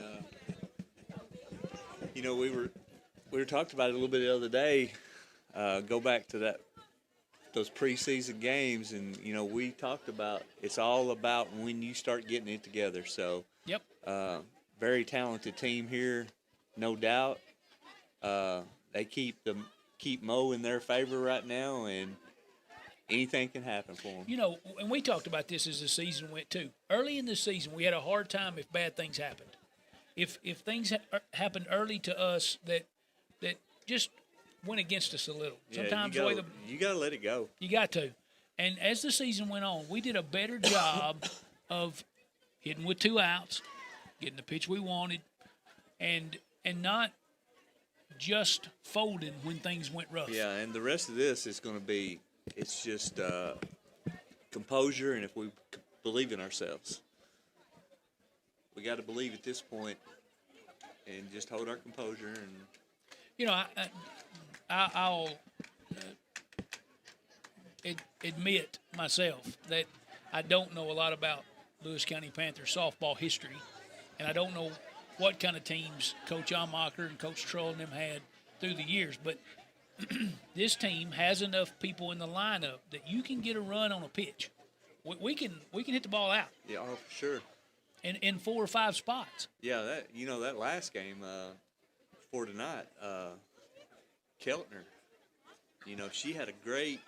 you know, we were talking about it a little bit the other day. Go back to those preseason games, and you know, we talked about it's all about when you start getting it together. So, yep. Very talented team here, no doubt. They keep Mo in their favor right now, and anything can happen for them. You know, and we talked about this as the season went too. Early in the season, we had a hard time if bad things happened. If things happened early to us that just went against us a little. Sometimes you got to let it go. You got to. And as the season went on, we did a better job of hitting with 2 outs, getting the pitch we wanted, and not just folding when things went rough. Yeah, and the rest of this is going to be, it's just composure, and if we believe in ourselves. We got to believe at this point and just hold our composure. And you know, I'll admit myself that I don't know a lot about Lewis County Panthers softball history, and I don't know what kind of teams Coach Almacher and Coach Troll and them had through the years, but this team has enough people in the lineup that you can get a run on a pitch. We can hit the ball out. Yeah, oh, for sure. In 4 or 5 spots. Yeah, that last game for tonight, Keltner, she had a great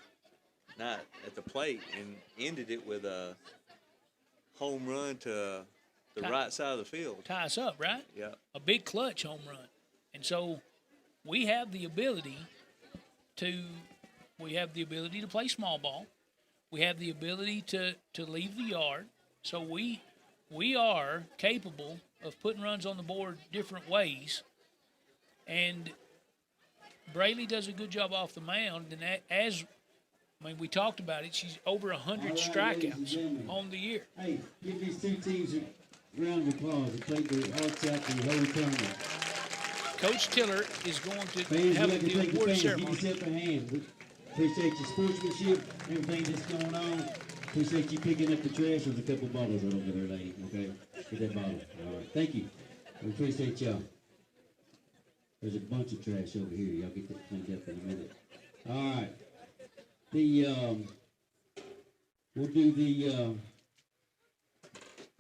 night at the plate and ended it with a home run to the right side of the field. Tie us up, right? Yeah. A big clutch home run. And so we have the ability to play small ball. We have the ability to leave the yard. So we are capable of putting runs on the board different ways. And Braley does a good job off the mound. And we talked about it. She's over 100 strikeouts on the year. Hey, give these 2 teams a round of applause. They played their hearts out for the whole tournament. Coach Tiller is going to fans, have the the award ceremony. Give yourself a hand. We appreciate your sportsmanship, everything that's going on. Appreciate you picking up the trash. There's a couple bottles right over there, lady. Okay? Get that bottle. All right. Thank you. We appreciate y'all. There's a bunch of trash over here. Y'all get that cleaned up in a minute. All right. We'll do the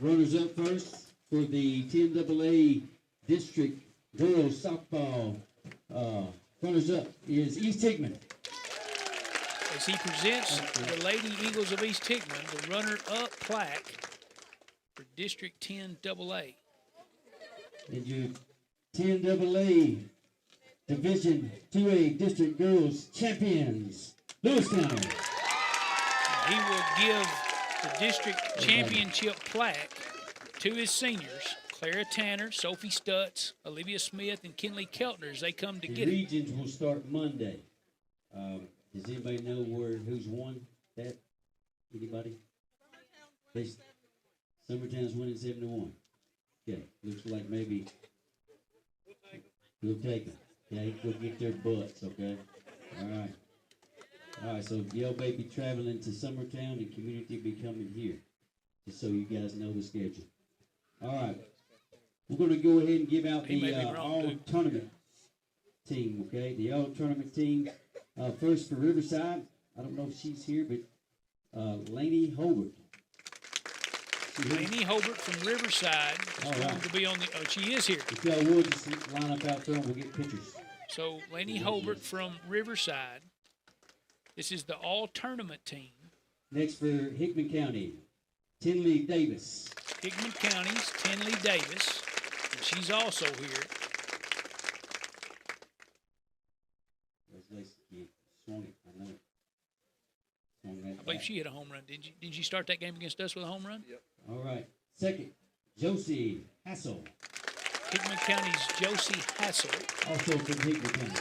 runners up first for the 10AA District Girls Softball. Runners up is East Hickman. As he presents the Lady Eagles of East Hickman, the runner-up plaque for District 10AA. And your 10AA Division 2A District Girls Champions Lewis County. He will give the district championship plaque to his seniors, Clara Tanner, Sophie Stutz, Olivia Smith, and Kinley Keltner as they come to The get it. regions will start Monday. Does anybody know who's won that? Anybody? Summertown's winning 7-1. Okay, looks like maybe we'll take them. Okay, go get their butts. Okay, all right. All right, so Yale may be traveling to Summertown and community be coming here, just so you guys know the schedule. All right, we're going to go ahead and give out the all-tournament team, okay? The all-tournament team, first for Riverside. I don't know if she's here, but Lainey Hobart. Lainey Hobart from Riverside is going to be on the. Oh, she is here. If y'all would, just line up out there and we'll get pictures. So Lainey Hobart from Riverside. This is the all-tournament team. Next for Hickman County, Tinley Davis. Hickman County's Tinley Davis, and she's also here. Swung it, I know it. Swung that I believe back. she hit a home run. Did you start that game against us with a home run? Yep. All right. Second, Josie Hassel, Hickman County's Josie Hassel. also from Hickman County.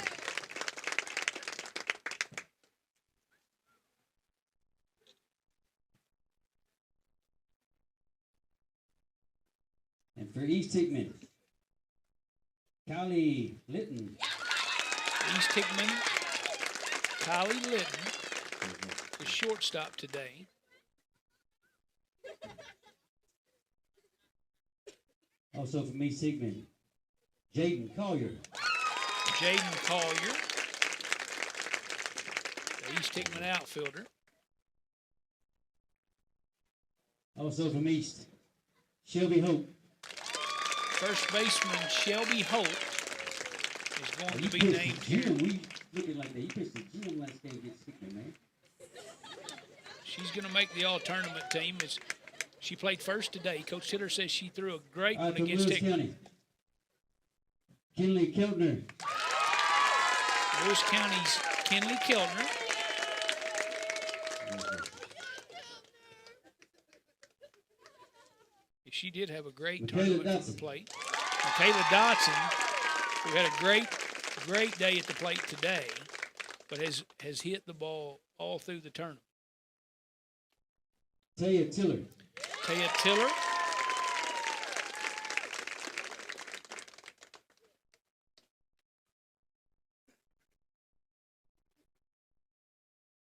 And for East Hickman, Kylie Litton. East Hickman, Kylie Litton, the shortstop today. Also from East Hickman, Jaden Collier. Jaden Collier, the East Hickman outfielder. Also from East, Shelby Hope. First baseman Shelby Holt is going to be named here. We looking like that. He pitched the gym last game against Hickman, man. She's going to make the all-tournament team. She played first today. Coach Tiller says she threw a great All one right, from against Lewis Hickman. County, Kinley Keltner. Lewis County's Kinley Keltner. She did have a great tournament at the plate. Michaela Dotson, who had a great day at the plate today, but has hit the ball all through the tournament. Taya Tiller. Taya Tiller.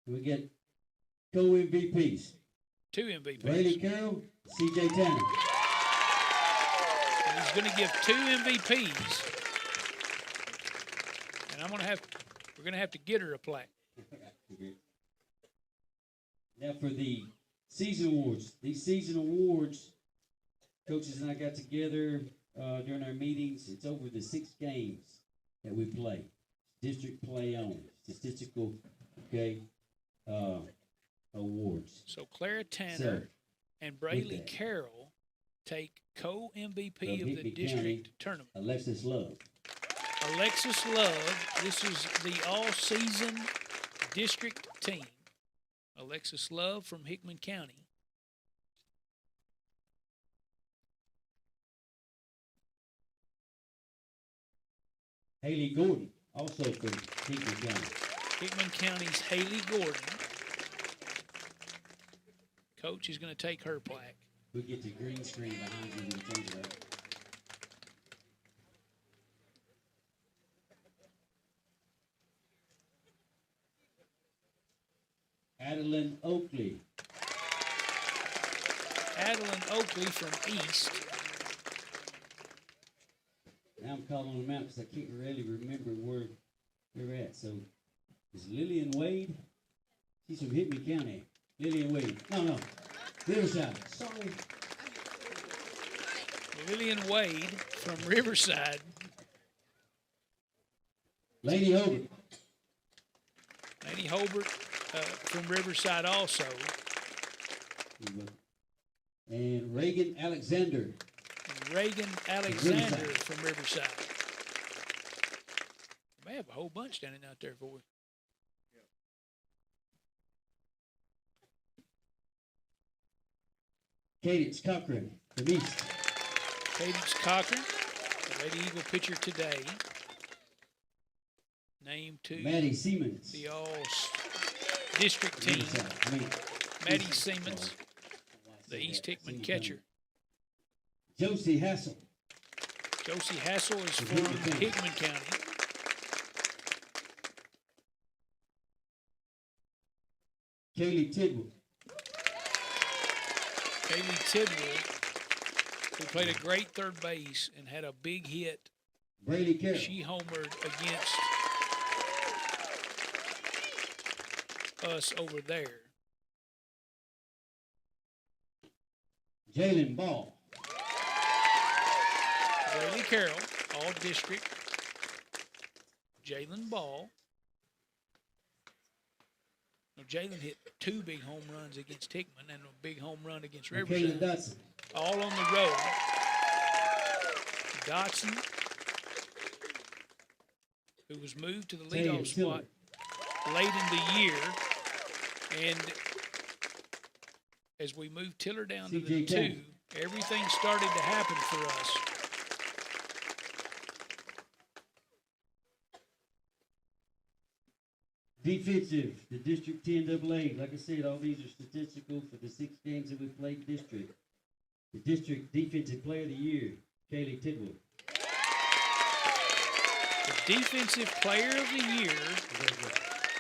We get co-MVPs. 2 MVPs. Braylee Carroll, C.J. Tanner. And he's going to give 2 MVPs. And we're going to have to get her a plaque. Now for the season awards. These season awards, coaches and I got together during our meetings. It's over the 6 games that we play. District play on. Statistical, okay, awards. So Clara Tanner and Braylee Carroll take co-MVP of the Hickman district County, tournament. Alexis Love. Alexis Love, this is the all-season district team. Alexis Love from Hickman County. Haley Gordon, also from Hickman County. Hickman County's Haley Gordon. Coach is going to take her plaque. We'll get the green screen behind you when you change it up. Adeline Oakley. Adeline Oakley from East. Now I'm calling them out because I can't really remember where they're at. So, is Lillian Wade? She's from Hickman County. Lillian Wade. No. Riverside. Sorry. Lillian Wade from Riverside. Lady Hobart. Lady Hobart from Riverside also. And Reagan Alexander. Reagan Alexander from Riverside. May have a whole bunch standing out there for you. Cadence Cochran from East. Cadence Cochran, the Lady Eagle pitcher today. Named to Maddie Siemens. the All-District team. Maddie Siemens, the East Hickman catcher. Josie Hassel. Josie Hassel is from Hickman County. Kaylee Tidwell. Kaylee Tidwell, who played a great third base and had a big hit. Braylee Carroll. She homered against us over there. Jalen Ball. Braylee Carroll, all district. Jalen Ball. Now, Jalen hit 2 big home runs against Hickman and a big home run against Riverside. Dotson. All on the road. Dotson, who was moved to the leadoff spot late in the year. And as we moved Tiller down to the 2, everything started to happen for us. Defensive, the District 10 AA. Like I said, all these are statistical for the 6 games that we played district. The District Defensive Player of the Year, Kaylee Tidwell. The Defensive Player of the Year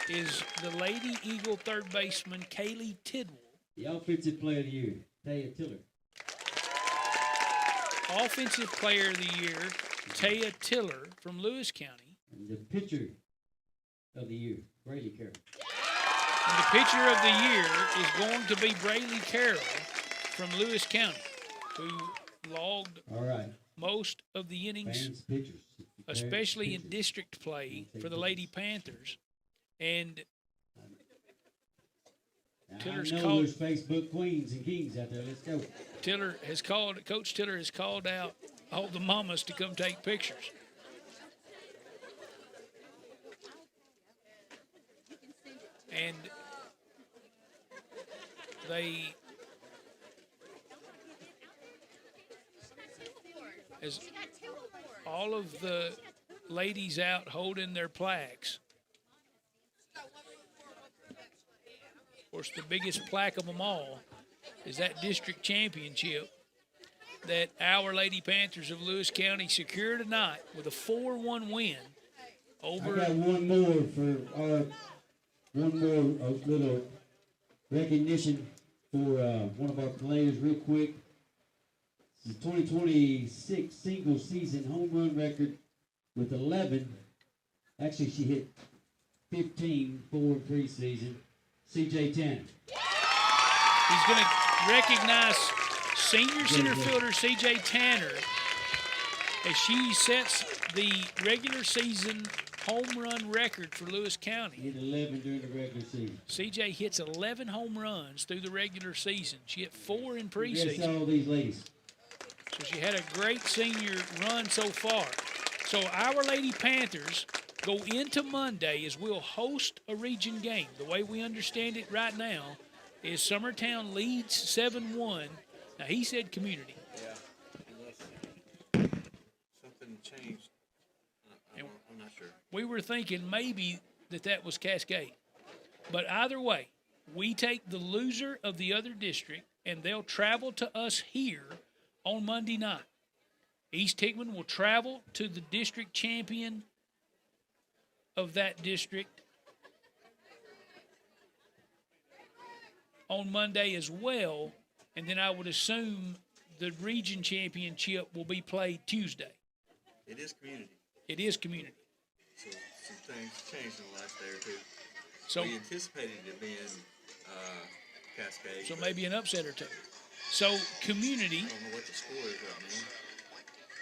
is the Lady Eagle third baseman, Kaylee Tidwell. The Offensive Player of the Year, Taya Tiller. Offensive Player of the Year, Taya Tiller from Lewis County. And the Pitcher of the Year, Braylee Carroll. And the Pitcher of the Year is going to be Braylee Carroll from Lewis County, who logged most of the innings, Fans, pitchers, especially pitchers. in district play for the Lady Panthers. And Now, Tiller's I know called. there's Facebook queens and kings out there. Let's go. Coach Tiller has called out all the mamas to come take pictures. And they, as all of the ladies out holding their plaques, of course, the biggest plaque of them all is that district championship that our Lady Panthers of Lewis County secured tonight with a 4-1 win over. I got one more for our little recognition for one of our players, real quick. The 2026 single season home run record with 11. Actually, she hit 15 for preseason. C.J. Tanner. He's going to recognize senior center fielder C.J. Tanner as she sets the regular season home run record for Lewis County. Hit 11 during the regular season. C.J. hits 11 home runs through the regular season. She hit 4 in Yes, preseason. all these ladies. So she had a great senior run so far. So our Lady Panthers go into Monday as we'll host a region game. The way we understand it right now is Summertown leads 7-1. Now, he said community. Yeah, unless something changed. I'm not sure. We were thinking maybe that was Cascade. But either way, we take the loser of the other district, and they'll travel to us here on Monday night. East Hickman will travel to the district champion of that district on Monday as well, and then I would assume the region championship will be played Tuesday. It is community. It is community. So some things changed in the last day or two. So we anticipated it being Cascade. So but maybe an upset or two. So community. I don't know what the score is right now.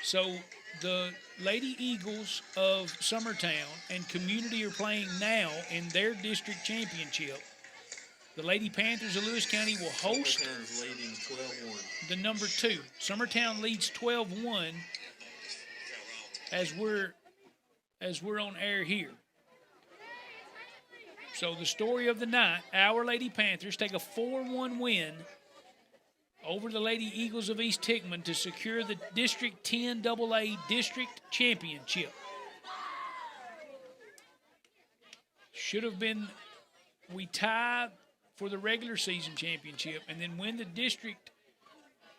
So the Lady Eagles of Summertown and community are playing now in their district championship. The Lady Panthers of Lewis County will host Summertown's leading 12-1. the number 2. Summertown leads 12-1 as we're on air here. So the story of the night, our Lady Panthers take a 4-1 win over the Lady Eagles of East Hickman to secure the District 10 AA District Championship. Should have been, we tie for the regular season championship and then win the district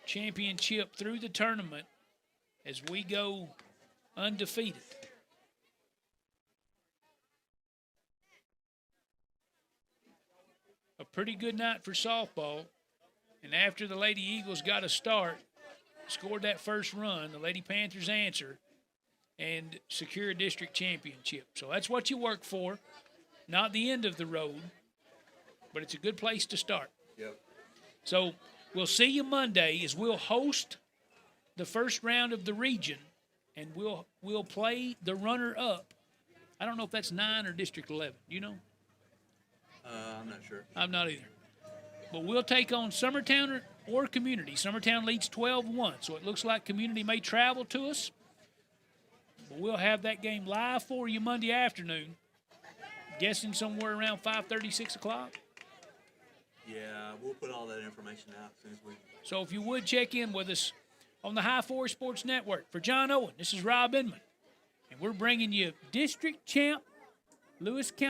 championship through the tournament as we go undefeated. A pretty good night for softball. And after the Lady Eagles got a start, scored that first run, the Lady Panthers answer and secure a district championship. So that's what you work for. Not the end of the road, but it's a good place to start. Yep. So we'll see you Monday as we'll host the first round of the region, and we'll play the runner-up. I don't know if that's 9 or District 11. You know? I'm not sure. I'm not either. But we'll take on Summertown or Community. Summertown leads 12-1, so it looks like Community may travel to us. But we'll have that game live for you Monday afternoon. Guessing somewhere around 5:30, 6 o'clock. Yeah, we'll put all that information out as soon as we. So if you would check in with us on the High Four Sports Network. For John Owen, this is Rob Inman. And we're bringing you District Champ Lewis County.